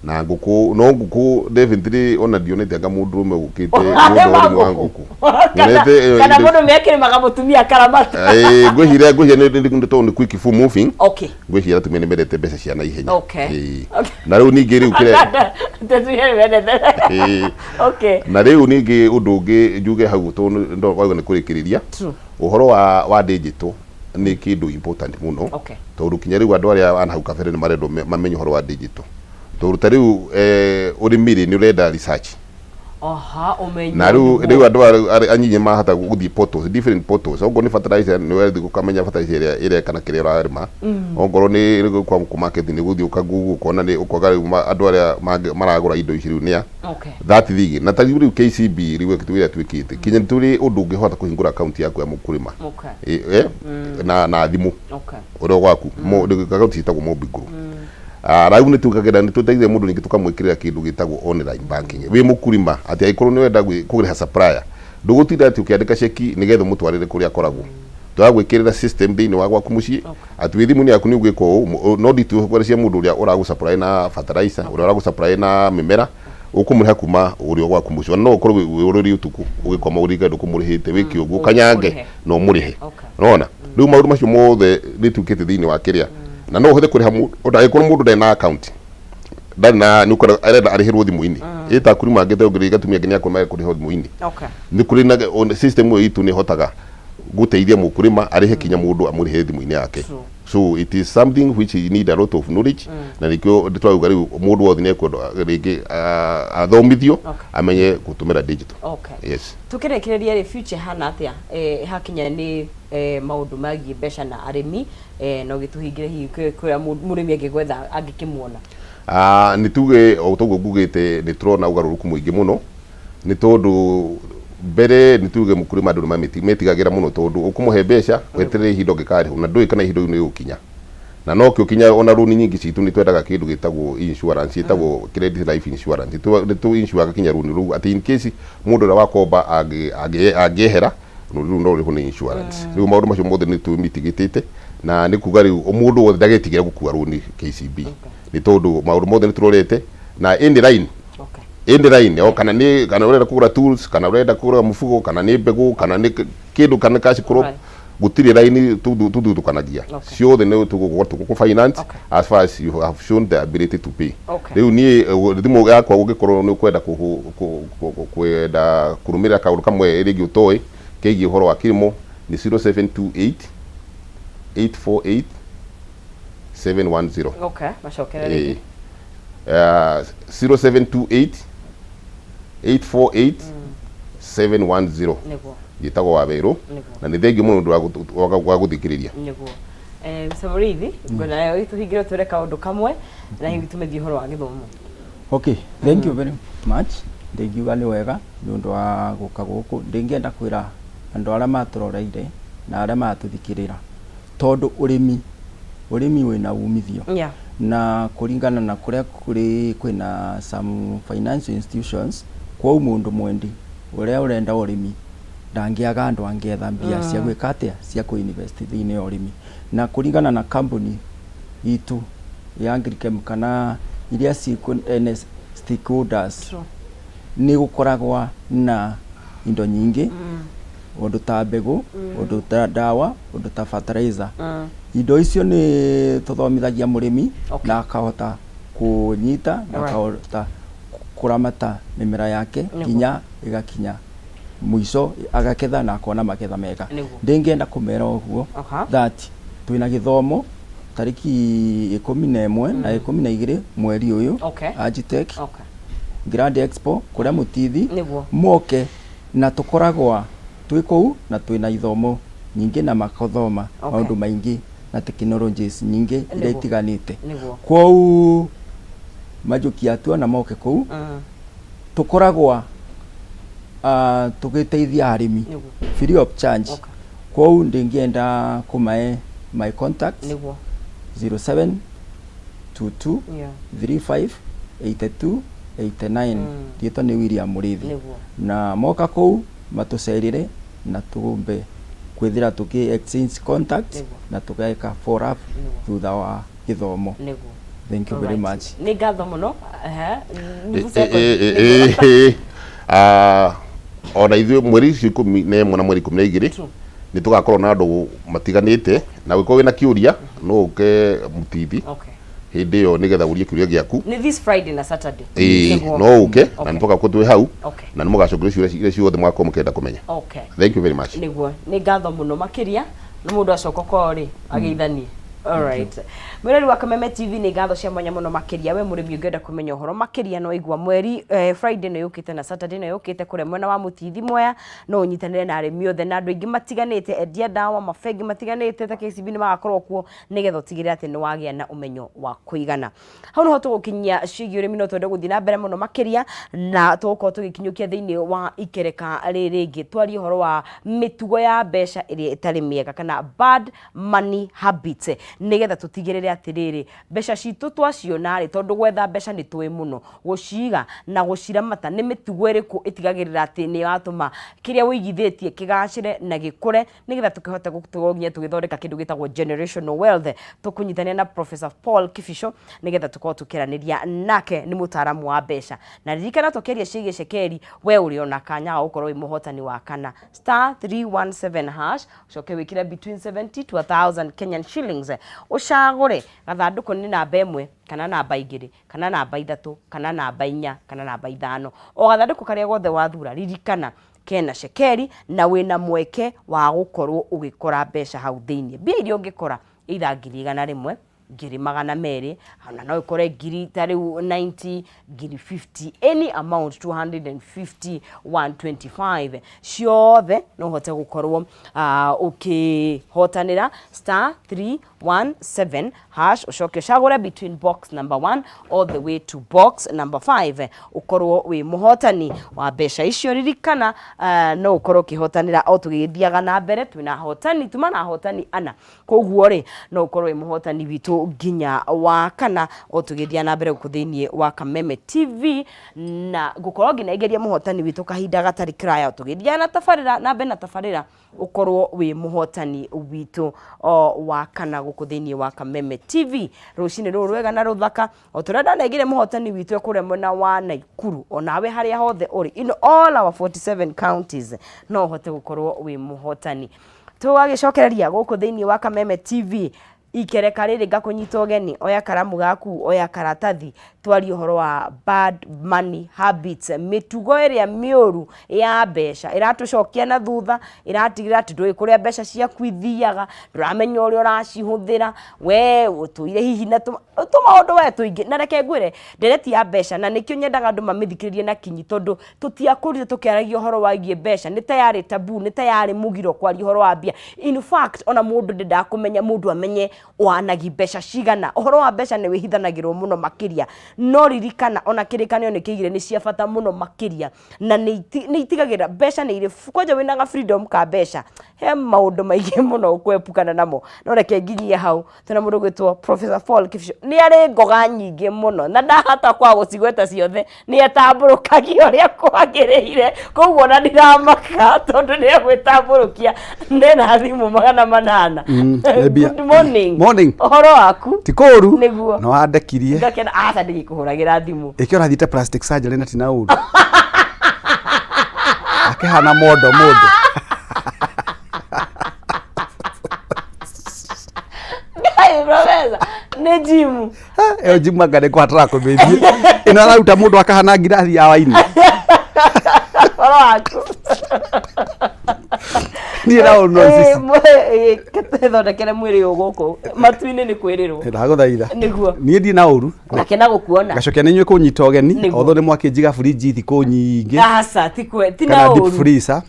na ngũkũ no ngũkũ definitely ona ndionete anga mũndũ ũmwe gũkĩte mũndũ wa ngũkũ kana mũndũ mekĩrĩmaga mũtumia karamata. Ngwĩciria nĩ tondũ nĩ quick full moving. Ngwĩciria atumia nĩ mendete mbeca cia na ihenya. Na rĩu ningĩ rĩu na rĩu ningĩ ũndũ ũngĩ njuge hau tondũ nĩ kũrĩkĩrĩria ũhoro wa digital nĩ kĩndũ important mũno tondũ kinya rĩu andũ arĩa ana hau kabere nĩ marendwo mamenye ũhoro wa digital tondũ ta rĩu ũrĩmi nĩ ũrenda research aha umenyo na riu andu anyinyi mahata guthie portals, different portals. Ogo ni fertilizer ni wethi gukamenya fertilizer ire kana kire urarima ongoro ni kwa ku market ni guthie ukagugu kona ni ukoga andu aria maragura indo ici riu nia that thing na ta riu KCB riu kitwira twikite kinya turi undu ungihota kuhingura account yaku ya mukurima na thimu oro gwaku account itagwo Mobiguru. Rau ni tukagera ni tuteithie mundu ningi tukamwikirira kindu gitagwo online banking wi mukurima ati aikoro ni wenda kuguriha supplier ndugutinda ati ukiandika cheki nigetha mutwarire kuria koragwo twagwikirira system thiini wa gwaku mucii ati wi thimu ni yaku ni ugiko no ditu kwaria mundu uria uragu supply na fertilizer uria uragu supply na mimera ukumuriha kuma urio gwaku mucii no ukorwo wi ururi utuku ugikoma uriga ndukumurihite wiki uguo kanyange no murihe unaona riu maundu macio mothe ni tukite thiini wa kiria na no hothe kuriha mundu ndena account ndana ni ukora arenda arihirwo thimu-ini ita kuri mangite ugiri gatumia nginya kwa kuriha thimu-ini ni kuri na system yo itu ni hotaga guteithia mukurima arihe kinya mundu amurihe thimu-ini yake. So it is something which you need a lot of knowledge na nikyo nditwa riu mundu wothe ne kwenda ringi athomithio amenye gutumira digital. Yes, tukirekereria ri future hana atia hakinya ni maundu magi besha na arimi no gituhingire hi kuria murimi angigwetha angikimwona ni tuge o togo gugite ni turona ugaruruku muingi muno ni tondu mbere ni tuge mukurima andu metigagira muno tondu ukumuhe besha weterere ihindo gikari na ndui kana ihindo ni ukinya na no kiukinya ona runi nyingi citu ni twendaga kindu gitagwo insurance itagwo credit life insurance tu insure gakinya runi ru ati in case mundu ra wakomba agehera no ri hone insurance riu maundu macio mothe ni tu mitigitite na ni kuga riu mundu wothe ndagetigira gukua runi KCB ni tondu maundu mothe ni turorete na in the line o kana urenda kugura tools kana urenda kugura mufugo kana ni mbegu kana ni kindu kana cash crop gutiri line tudukanagia ciothe ni tugu finance as far as you have shown the ability to pay. Riu ni thimu yakwa ugikorwo ni ukwenda kwenda kurumira kaundu kamwe irigi utoi keigi horo wa kilimo ni 0728 848 710. Mashokere 0728 848 710 gitagwo Waberu na ni thengi muno wa guthikiriria niguo Samurithi ngona yo ituhingire twere kaundu kamwe na hivi tumethie horo wa githomo. Okay, thank you very much. Thank you ali wega nundu wa guka guku ndingienda kwira andu aria maturoreire na aria matuthikirira tondu urimi wina umithio na kuringana na kuria kwina some financial institutions kwa mundu mwendi uria urenda urimi ndangiaga andu angetha mbia cia gwika atia cia kuinvest thiini urimi na kuringana na company itu ya Agrichem kana iria ciku stakeholders ni gukoragwa na indo nyingi undu ta mbegu undu ta dawa undu ta fertilizer indo icio ni tuthomithagia murimi na akahota kunyita na akahota kuramata mimera yake kinya igakinya mwiso agaketha na akona maketha mega ndingienda kumera uguo that twina githomo tariki 11 na 12 mweri uyu Agitech Grand Expo kuria Mutithi moke na tukoragwa twikou na twina ithomo nyingi na makothoma maundu maingi na technologies nyingi iria itiganite kwou majuki atua na moke kou tukoragwa tugiteithia arimi free of charge kwou ndingienda kumae my contacts 0722 35 82 89 tieto ni William Murithi na moka kou matucerire na tugumbe kwithira tuki exchange contact na tugaika follow up thutha wa githomo. Thank you very much. Ni ngatho muno ona ithuĩ mweri 11 na mweri 12 ni tugakorwo na andu matiganite na wiko wina kiuria no uke Mutithi hindi yo nigetha urie kiuria giaku ni this Friday na Saturday no uke na nitoka ko twi hau na nimugacokire ciuria ciothe mwako mukenda kumenya. Thank you very much. Niguo ni ngatho muno makiria no mundu acoko kori ageithanie Alright. Mwireri wa Kameme TV ni ngatho cia mwanya muno makiria we murimi ungenda kumenya uhoro makiria no igwa mweri Friday no yukite na Saturday no yukite kure mwena wa Mutithi Mwea no unyitanire na arimi othe na andu ingi matiganite endia dawa mafegi matiganite ta KCB ni magakorwo kuo nigetha utigire ati ni wagia na umenyo wa kuigana. Hau no tugukinyia cigi urimi no twende guthina mbere muno makiria na tugukorwo tugikinyukia thiini wa ikereka ringi twari uhoro wa mitugo ya besha iria itari miega kana bad money habits nigetha tutigirire atiriri besha citu twaciona ri tondu gwetha besha ni twi muno guciga na guciramata ni mitugo iriku itigagirira ati ni watuma kiria wigithitie kigacire na gikure nigetha tukihota gutugonyia tugithondeka kindu gitagwo generational wealth tukunyitania na Professor Paul Kifisho nigetha tukorwo tukiraniria nake ni mutaramu wa besha na ririkana tukeria cigi cekeri we uri ona kanya ukorwo wi muhotani wa kana *317# ucoke wikire between 70 to 1000 Kenyan shillings ucagure gathanduku ni namba 1 kana namba 2 kana namba 3 kana namba 4 kana namba 5 o gathanduku karia gothe wathura ririkana kena cekeri na wina mweke wa gukorwo ugikora besha hau thiini bili ungikora ira 100 ngiri 200 na no ikore ngiri tari 90 ngiri 50 any amount 250 125 ciothe no hote gukorwo ukihotanira *317# ucoke cagure between box number 1 all the way to box number 5 ukorwo wi muhotani wa besha icio ririkana no ukorwo kihotanira o tugithiaga na mbere twina hotani tumana hotani ana koguo ri no ukorwo wi muhotani witu nginya wa kana o tugithia na mbere kuthini wa Kameme TV na gukorwo ngina igeria muhotani witu kahinda gatari kiraya tugithia na tafarira na mbere na tafarira ukorwo wi muhotani witu wa kana gukuthini wa Kameme TV rucini rwega na ruthaka o turenda na igire muhotani witu kure mwena wa Naikuru onawe haria hothe uri in all our 47 counties no hote gukorwo wi muhotani tugagicokereria guku thini wa Kameme TV ikereka riri ngakunyita ugeni oya karamu gaku oya karatathi twari uhoro wa bad money habits mitugo iria miuru ya besha iratucokia na thutha iratigira ati ndui kuria besha cia kwithiaga nduramenya uri uracihuthira we utuire hihi na tumaundu we tuingi na reke ngwire ndereti ya besha na nikio nyendaga andu mamithikiririe na kinyi tondu tutiakurire tukiaragia uhoro wa gie besha ni tayari tabu ni tayari mugiro kwari uhoro wa bia in fact ona mundu ndakumenya mundu amenye wanagi besha cigana uhoro wa besha ni wihithanagirwo muno makiria no ririkana ona kirikanio ni kigire ni cia bata muno makiria na ni itigagira besha ni ire kwanja wina freedom ka besha he maundu maige muno kwepukana namo no reke nginyie hau tuna mundu gwitwo Professor Paul Kifisho ni ari ngoga nyingi muno na ndahata kwa gucigweta ciothe ni etamburukagio ria kwagiriire koguo na ndiramaka tondu ni egwitamburukia ndena thimu 800 good morning ohoro waku tikoru niguo no andekirie ngakena asa ndikuhuragira thimu ikio rathite plastic surgery na tina uru akihana modo Gai professor ne jimu jimu ngade kwa trako baby ina rauta mundu akahana ngirathi ya waini ohoro waku ni rao no sisi thondekere mwiri uguku matuini ni kwirirwo ndaguthaitha niguo nie ndi na uru nakena gukuona gacokia ni nywe kunyita ogeni otho ni mwakinjiga fridge thiku nyingi asa tikwe tina uru deep freezer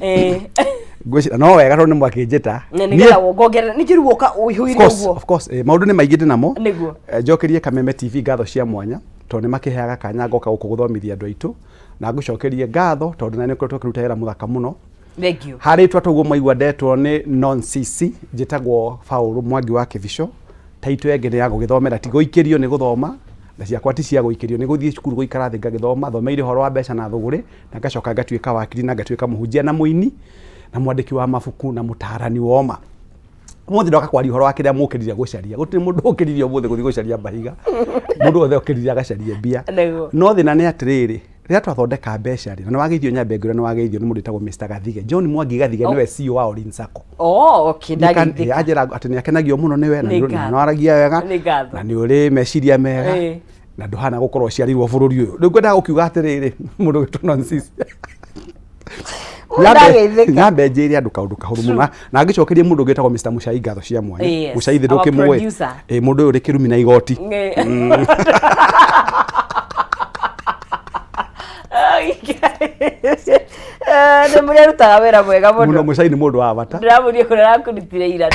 gwicira no wega tondu ni mwakinjita nigetha wongerera nikiruoka uihuire uguo of course maundu ni maingite namo niguo njokerie Kameme TV ngatho cia mwanya tondu makiheaga kanya ngoka gukuguthomithia andu aitu na ngucokerie ngatho tondu na niko twakiruta wira muthaka muno thank you hari twatuguo maigwa ndetwo ni non CC jitagwo Paul Mwangi wa Kifisho taito yengene ya gugithomera tigo ikirio ni guthoma na ciakwa ti cia guikirio ni guthie cukuru guikara thi ngagithoma thomeire horo wa besha na thuguri na ngacoka ngatuika wakiri na ngatuika muhunjia na muini na mwandiki wa mabuku na mutarani woma muthi ndoka kwari horo wa kiria mukiriria gucaria gutiri mundu ukiriria muthi guthi gucaria mahiga mundu othe ukiriria gacaria mbia no thina ni atiriri rĩa twathondeka besha rĩ na wageithio nyambe ngure na wageithio ni mundu tagwo Mr Gathige John Mwangi Gathige niwe CEO wa Orin Sacco okay ndagithika ajira ati ni akenagio muno niwe na no aragia wega na ni uri meciria mega na nduhana gukorwo ciarirwo bururi uyu ndu ngwenda gukiuga atiriri mundu gitu nonsense Nyambe njĩre andũ kaũndũ kahũrũ mũno na ngĩcokerie mũndũ ũngĩtagwo Mr. Muchai ngatho cia mwanya. Muchai thĩ ndũkĩmũĩ. Mũndũ ũyũ ũrĩ kĩrumi na igoti. Nĩ mũrĩa rutaga wĩra mwega mũno. Muchai nĩ mũndũ wa bata. Ndĩramũria kũrĩa arakũrutire ira.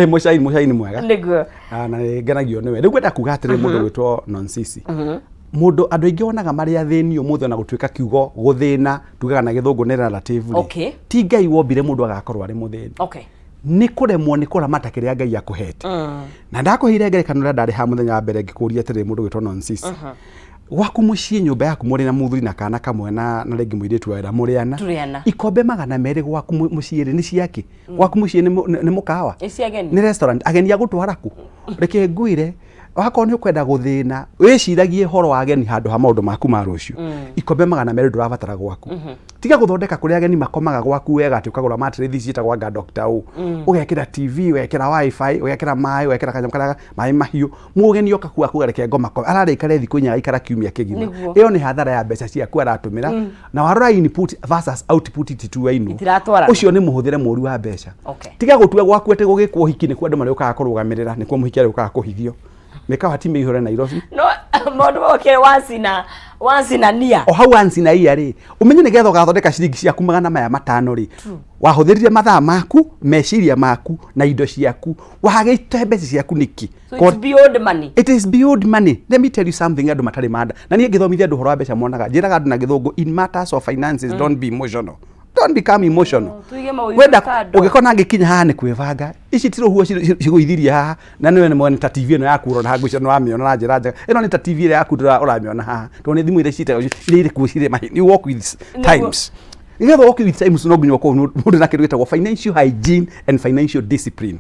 Muchai nĩ mwega. Nĩguo. Na ngenagio nĩwe. Rĩu ngwenda kuga atĩrĩ mũndũ gwĩtwo Nonsisi. Mũndũ andũ aingĩ wonaga marĩa thĩni ũmũthĩ ona gũtuĩka kiugo gũthĩna tugaga na gĩthũngũ nĩ relative. Ti Ngai wombire mũndũ agakorwo arĩ mũthĩni. Nĩ kũremwo nĩ kũramata kĩrĩa Ngai akũhete. Na ndakũheire ngerekano rĩa ndarĩ ha mũthenya wa mbere ngĩkũria atĩrĩ mũndũ gwĩtwo Nonsisi. Gwaku mũciĩ nyũmba yaku mũrĩ na mũthuri na kana kamwe na rĩngĩ mũirĩtu wĩra mũrĩana. Ikombe 200 gwaku mũciĩ nĩ ciake. Gwaku mũciĩ nĩ mũkawa. Nĩ restaurant. Ageni agũtwara ku. Reke ngwire wakorwo nĩ ũkwenda gũthĩna wĩciragie horo wa ageni handũ ha maũndũ maku ma rũciũ. Ikombe 200 ndũrabatara gwaku. Tiga gũthondeka kũrĩa ageni makomaga gwaku wega atĩ ũkagũra mattress ciĩtagwo anga Dr. U. Ũgekĩra TV, ũgekĩra wifi, ũgekĩra maaĩ, ũgekĩra kanyamũ karĩa maaĩ mahiũ. Mũgeni oka kuga kugareke ngoma ko. Ararĩkare thikũ inya aikara kiumia kĩgima. Ĩyo nĩ hathara ya mbeca ciaku aratũmĩra. Na warora input versus output itituainwo. Ũcio nĩ mũhũthĩre mũru wa mbeca. Tiga gũtua gwaku atĩ gũgĩkwo hiki nĩ kwa andũ marĩ ũkaga kũrũgamĩrĩra nĩ kwa mũhiki arĩ ũkaga kũhithio. Mekawa ti mĩihũre Nairobi. No mũndũ okire once na nia. O hau once na ia rĩ. Umenye nĩ getha ũgathondeka ciringi ciaku 500 rĩ. Wahũthĩrire mathaa maku, meciria maku na indo ciaku. Wahagĩte mbeca ciaku nĩki? So it's beyond money. It is beyond money. Let me tell you something andũ matarĩ manda. Na niĩ ngĩthomithia andũ horo wa mbeca monaga. Njĩraga andũ na gĩthũngũ in matters of finances don't be emotional. Don't become emotional. Wenda ũgĩkona ngĩkinya haha nĩ kwĩbanga. Ici tiro huo cigũithirie haha na nĩwe nĩ mwene ta TV ĩno yaku ũrona haha ngũicio nĩ wamĩona na njĩra njega. Ĩno nĩ ta TV ĩrĩa yaku ũramĩona haha. Tondũ nĩ thimũ iria ciĩtagwo irĩ kuo cirĩ mahi. You walk with times. Nĩgetha walk with times no nginya ũkorwo mũndũ na kĩndũ gĩtagwo financial hygiene and financial discipline.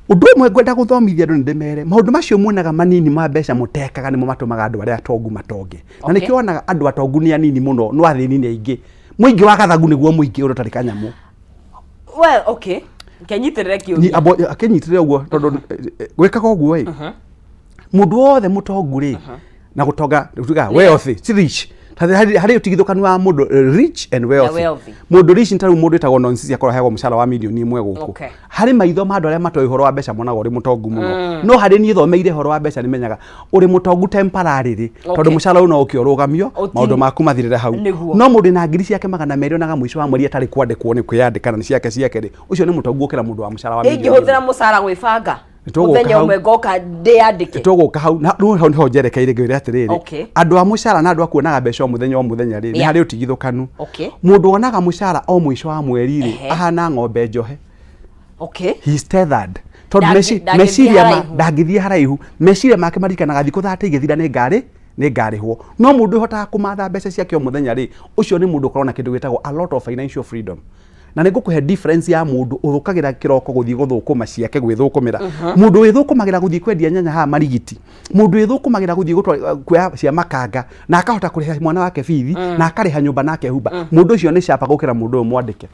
Ũndũ ũmwe ngwenda gũthomithia andũ ndĩmere maũndũ macio muonaga manini ma mbeca mũtekaga nĩmo matũmaga andũ arĩa atongu matonge. Na nĩkĩo wonaga andũ atongu nĩ anini mũno no athĩni nĩ aingĩ. Mũingĩ wa gathagu nĩguo mũingĩ ũrĩa ũtarĩ kanyamũ. Well, okay. Kenyitirire kĩũria. Ni abo akenyitirire ũguo tondũ gwĩkaga ũguo ĩ. Mũndũ wothe mũtongu rĩ na gũtonga tuga wealthy, ti rich. Harĩ ũtigithũkanu wa mũndũ rich and wealthy. Mũndũ rich nĩ tarũ mũndũ etagwo Nonsisi akora heagwo mũcara wa milioni 1 gũkũ. Harĩ maitho ma andũ arĩa matoĩ ũhoro wa mbeca monaga ũrĩ mũtongu mũno. No harĩ niĩ thomeire ũhoro wa mbeca nĩmenyaga ũrĩ mũtongu temporary tondũ mũcara ũyũ no ũkĩũrũgamio maũndũ maku mathirĩre hau. No mũndũ na ngiri ciake 200 onaga mũico wa mweri atarĩ kwandĩkwo nĩ kwĩyandĩka na ciake rĩ. Ũcio nĩ mũtongu gũkĩra mũndũ wa mũcara wa milioni. Ingĩhũthĩra mũcara gwĩbanga. Mũthenya ũmwe ngoka ndĩandĩke. Tũgũka hau na ho njerekeire ngĩwĩra atĩrĩrĩ. Andũ a mũcara na andũ akuonaga mbeca o mũthenya rĩ. Nĩ harĩ ũtigithũkanu. Mũndũ onaga mũcara o mũico wa mweri rĩ ahana ng'ombe njohe. He is tethered. Tondũ meciria ndangĩthiĩ haraihu. Meciria make marikanaga thikũ 30 igĩthira nĩ ngarĩhwo. No mũndũ ũhotaga kũmatha mbeca ciake o mũthenya rĩ. Ũcio nĩ mũndũ ũkorwo na kĩndũ gĩtagwo a lot of financial freedom. Na nĩ ngũkũhe difference ya mũndũ ũthũkagĩra kĩroko gũthiĩ gũthũkũma ciake gwĩthũkũmĩra. Mũndũ wĩthũkũmagĩra gũthiĩ kwendia nyanya haha Marigiti. Mũndũ wĩthũkũmagĩra gũthiĩ kuoya cia makanga na akahota kũrĩha mwana wake bithi na akarĩha nyũmba nake humba. Mũndũ ũcio nĩ capa gũkĩra mũndũ ũyũ mwandĩke.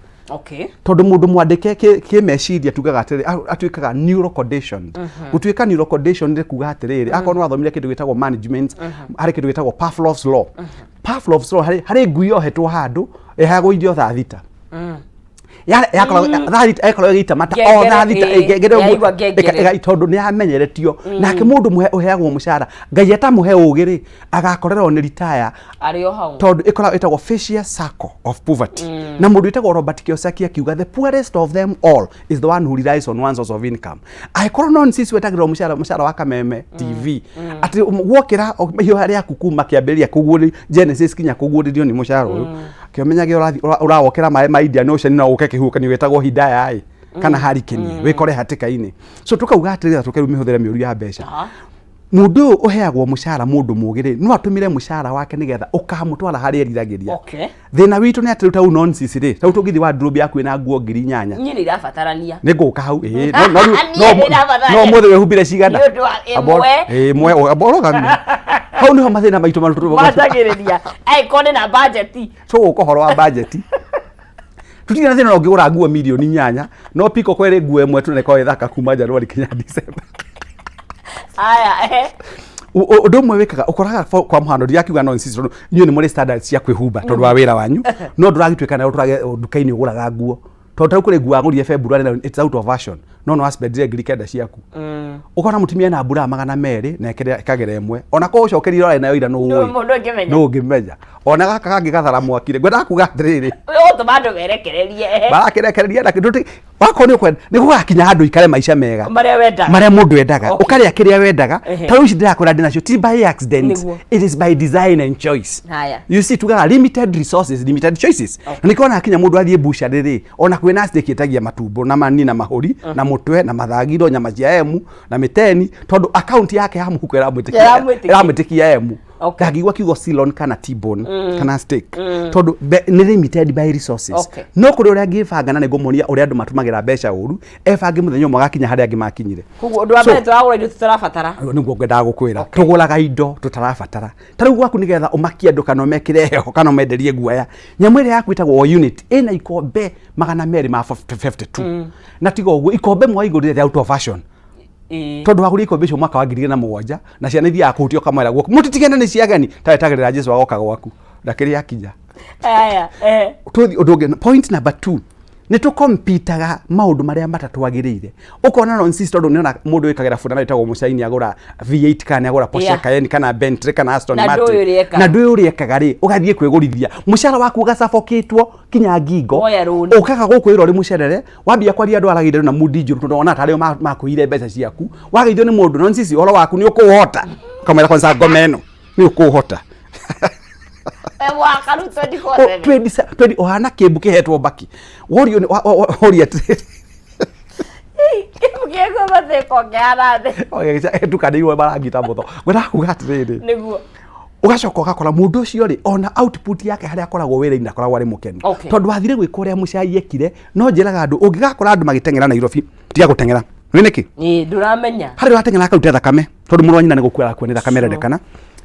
Tondũ mũndũ mwandĩke kĩmeciria tugaga atĩrĩ atuĩkaga neuroconditioned. Gũtuĩka neuroconditioned nĩ kuga atĩrĩrĩ akorwo nĩ wathomire kĩndũ gĩtagwo management harĩ kĩndũ gĩtagwo Pavlov's law. Pavlov's law harĩ ngui yohetwo handũ ĩheagwo irio thaa thita. Yakorwo ĩgĩita mata o thaa thita tondũ nĩ amenyeretio nake mũndũ ũheagwo mũcara Ngai atamũhe ũgĩ rĩ agakorerwo nĩ retire tondũ ĩkoragwo vicious circle of poverty. Na mũndũ wĩtagwo Robert Kiyosaki akiuga the poorest of them all is the one who relies on one source of income. Angĩkorwo Nonsisi wetagĩrwo mũcara wa Kameme TV atĩ gwokĩra hiyo harĩa yaku kuma kĩambĩrĩria kũguũrĩ Genesis kinya kũguũrĩrio nĩ mũcara ũyũ kĩmenyage ũrawokera maĩ ma Indian Ocean na ũke kĩhukanio gĩtagwo Hidaya kana Hurricane wĩkore hatĩka-inĩ. So tukauga atĩrĩra tũkĩrumĩhũthĩra mĩũru ya mbeca. Mũndũ ũheagwo mũcara mũndũ mũgĩ no atũmire mũcara wake nĩgetha ũkamũtwara harĩa eriragĩria. Thĩna witũ nĩ atĩ rĩu Nonsisi rĩ tau tũngĩthi wardrobe yaku ĩna nguo 8,000. Niĩ nĩ irabatarania. Nĩ ngũka hau no mũthĩ wehubire cigana. Ĩmwe aborogamia. Hau nĩho mathĩna maitũ matagĩrĩria. Kone na budget. Tũgũka ũhoro wa budget. Tutina thĩna ũngĩgũra nguo milioni 8 no piko kwere nguo ĩmwe tu nĩ kwa ĩthaka kuma January kinya December. undu mwe wikaga ukoraga kwa muhano ria kiuga nonsense nyu ni muri standards cia kwihumba tondu wa wira wanyu no nduragitwika na uturage ndukaini uguraga nguo tondu kuri nguo agurire February it's out of fashion no aspendire ngiri kenda ciaku ukona mutumia na mbura 200 na ekagera imwe ona ko ucokerire ora nayo ira no ngimenya ona gaka kangi gathara mwakire ngwenda kuga atiriri to bado berekererie barakerekererie na kindu wako ni kwenda ni gugakinya handu ikare maisha mega maria mundu endaga ukaria kiria wendaga ta uci ndirakora ndinacio ti by accident it is by design and choice you see tugaga limited resources limited choices na nikona akinya mundu athie busha riri ona kwina steak itagia matumbo na mani na mahuri na mutwe na mathagiro nyama cia emu na miteni tondu account yake ya muhuko iramwitikia emu ngagigwa kiugo silon kana T-bone kana steak tondu ni limited by resources no kuri uria ngibanga na nigumonia uria andu matumagira mbeca uru ebange muthenya umwe gakinya haria angi makinyire kugu undu wa mbere twagura indo tutarabatara niguo ngwendaga gukwira tuguraga indo tutarabatara tariu gwaku nigetha umakie andu kana umekire heho kana umenderie guaya nyamu iria yaku itagwo unit ina ikombe 252 na tigo uguo ikombe mwa igurire out of fashion tondu waguri ikombe cio mwaka wa 2007 na ciana ithia kuhutio kamera guku mutitigena ni ciagani tagirira Jesu agoka gwaku ndakiri yakinya aya tuthi undu point number 2 ni tukompitaga maundu maria matatwagirire ukona no insist tondu niona mundu wikagira funda na itagwo mucaini agura V8 kana agura Porsche Cayenne kana Bentley kana Aston Martin na ndui uriekaga ri ugathie kwigurithia mucara waku ugasafoketwo kinya ngingo ukaga gukwira uri mucerere wambia kwaria andu aragire na mudi njuru tondu ona tario makuire mbeca ciaku wagaithio ni mundu no insist oro waku ni ukuhota kamera kwanza ngomeno ni ukuhota wakaru 20 ohana kebu kehetwo baki worio kibukiego matheko ngarade tukaniwe barangita mutho gwenda kuga atiriri niguo ugacoka ugakora mundu ucio ri ona output yake haria akoragwo wira-ini akoragwo ari mukeni tondu wathire gwika uria mucai ekire no njiraga andu ungigakora andu magitengera Nairobi tiga gutengera niki nduramenya hari watengera akaruta thakame tondu muru wanyina ni gukwira kwene thakame rendekana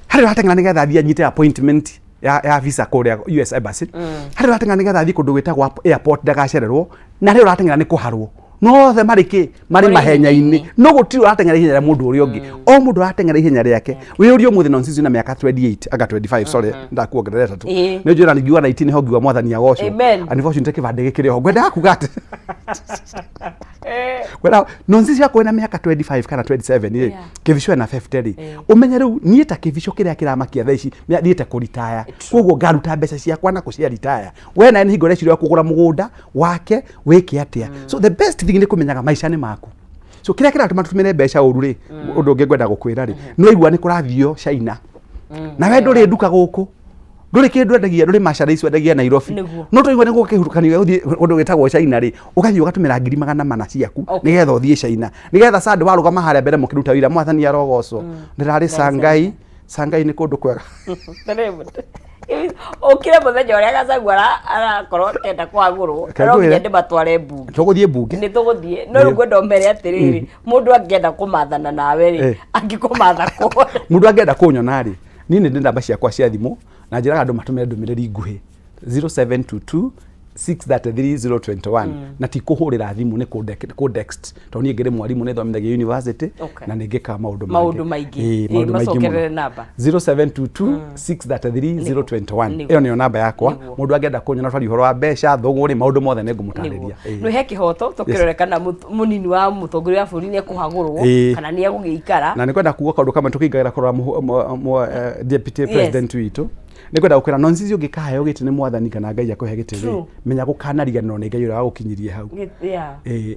hari watengera nigetha thia nyite appointment ya visa kuria US embassy hari watengera nigetha thii kundu gwitagwo airport ndagacererwo na hari watengera ni kuharwo no the mariki mari mahenya-ini no gutiri watengera ihenya mundu uri ungi o mundu watengera ihenya riake we uri umuthi no sisi na miaka 28 aga 25 sorry ndakuongerera tu ni njira ngiwa 19 ho ngiwa mwathani agoco unfortunately kibande gikire ho gwenda kugate kwenda no sisi yako na miaka 25 kana 27 kivisho na 50 umenye riu nie ta kivisho kiria kiramakia thaici niete kuritaya koguo ngaruta mbeca ciakwa na kucia retire we na ni hingore cirio kugura mugunda wake wiki atia so the best thing ni kumenyaga maisha ni maku so kira kiratuma tutumire mbeca uru ri undu ungi ngwenda gukwira ri no igua ni kurathio China na we nduri nduka guku nduri kindu endagia nduri macharaici endagia Nairobi no toigua ni gukihurukanio uthie undu witagwo China ri ugathie ugatumira 400 ciaku nigetha uthie China nigetha sadu warugama haria mbere mukiruta wira mwathani arogocwo ndirari Sangai ni kundu kwega ukire muthenya uria Gachagua arakorwo kenda kwagurwo aroginya ndimatware mbunge tuguthie mbunge ni tuguthie no rugo ndomere atiriri mundu angenda kumathana nawe ri angikumatha ko mundu angenda kunyona ri nini ndi namba ciakwa cia thimu na njiraga andu matumire ndumiriri nguhi 0722 633 na ti kuhurira thimu ni ku text to ni ngire mwarimu ni thomithagia university na ningika maundu maingi macokerere namba 0722 633 iyo ni namba yakwa mundu angenda kunyona twari horo wa mbeca thuguri maundu mothe ni ngumutariria no he kihoto tukirorekana munini wa mutongoria wa bũrũri ni kuhagurwo kana ni agugiikara na nikwenda kuga kaundu kama tukingaira kurora deputy president witu nikwenda gukwira no nsisi ungikahe ugiti ni mwathani kana Ngai akuhe gitiri menya gukanaria no ni Ngai ura gukinyirie hau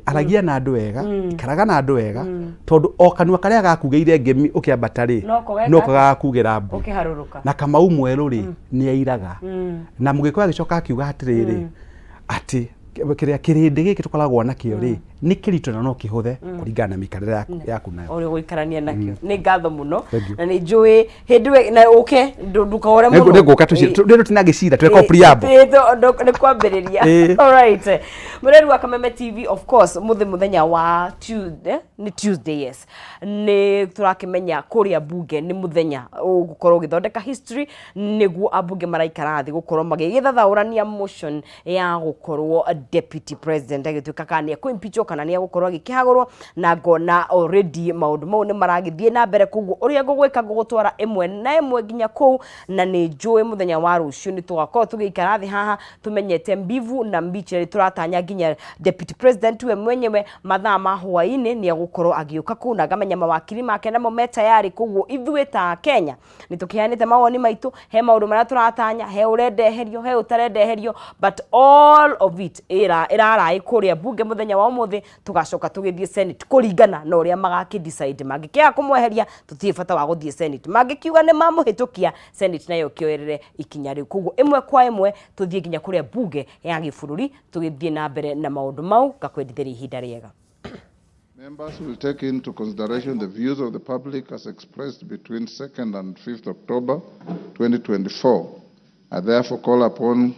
aragia na andu wega ikaraga na andu wega tondu o kanua karia gakugeire ngemi ukiambata ri no kagakugira mbu ukiharuruka na kama umweru ri ni airaga na mugikoya gicoka akiuga atiriri ati kiria kirindi giki tukoragwo nakio ri ni kirito na no kihuthe kuringana na mikarira yaku nayo uri guikarania nakio ni ngatho muno na ni njui hindwe na uke ndukahore muno nguka tucio tinagicira tweko priabo ni kwambiriria all right mureru wa Kameme TV of course muthenya wa Tuesday ni Tuesday yes ni turakimenya kuria bunge ni muthenya ugukorwo githondeka history niguo abunge maraikara thi gukorwo magigithathaurania motion ya gukorwo deputy president agituika kana ku impeach kana ni gukorwo agikihagurwo na ngona already maundu mau ni maragithie na mbere kuguo uria ngugwika ngugutwara imwe na imwe nginya ku na ni njui muthenya wa rucio ni tugakorwo tugikara thi haha tumenyete mbivu na mbichi turatanya nginya deputy president we mwenyewe mathaa ma hwaini ni agukorwo agiuka ku na ngamenya mawakiri make namo metayari kuguo ithuĩ ta Kenya ni tukianite mawoni maitu he maundu maria turatanya he urendeherio he utarendeherio but all of it irarai kuria bunge muthenya wa umuthi tugacoka tugithie senate kuringana na uria magaki decide magikia kumweheria tutie bata wa guthie senate magikiuga ni mamuhitukia senate nayo kioerere ikinya riu kuguo imwe kwa imwe tuthie nginya kuria bunge ya gibururi tugithie na mbere na maundu mau gakwenditheri ihinda riega. Members will take into consideration the views of the public as expressed between 2nd and 5th October 2024. I therefore call upon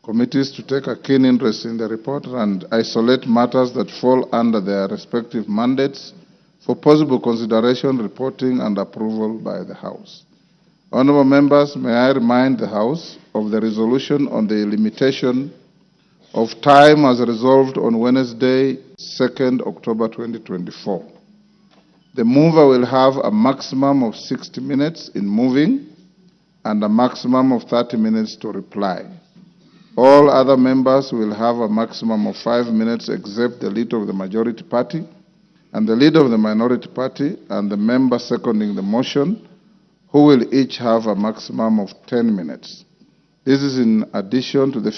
committees to take a keen interest in the report and isolate matters that fall under their respective mandates for possible consideration, reporting, and approval by the House. Honourable members, may I remind the House of the resolution on the limitation of time as resolved on Wednesday, 2nd October 2024. The mover will have a maximum of 60 minutes in moving and a maximum of 30 minutes to reply. All other members will have a maximum of 5 minutes except the leader of the majority party and the leader of the minority party and the member seconding the motion, who will each have a maximum of 10 minutes. This is in addition to the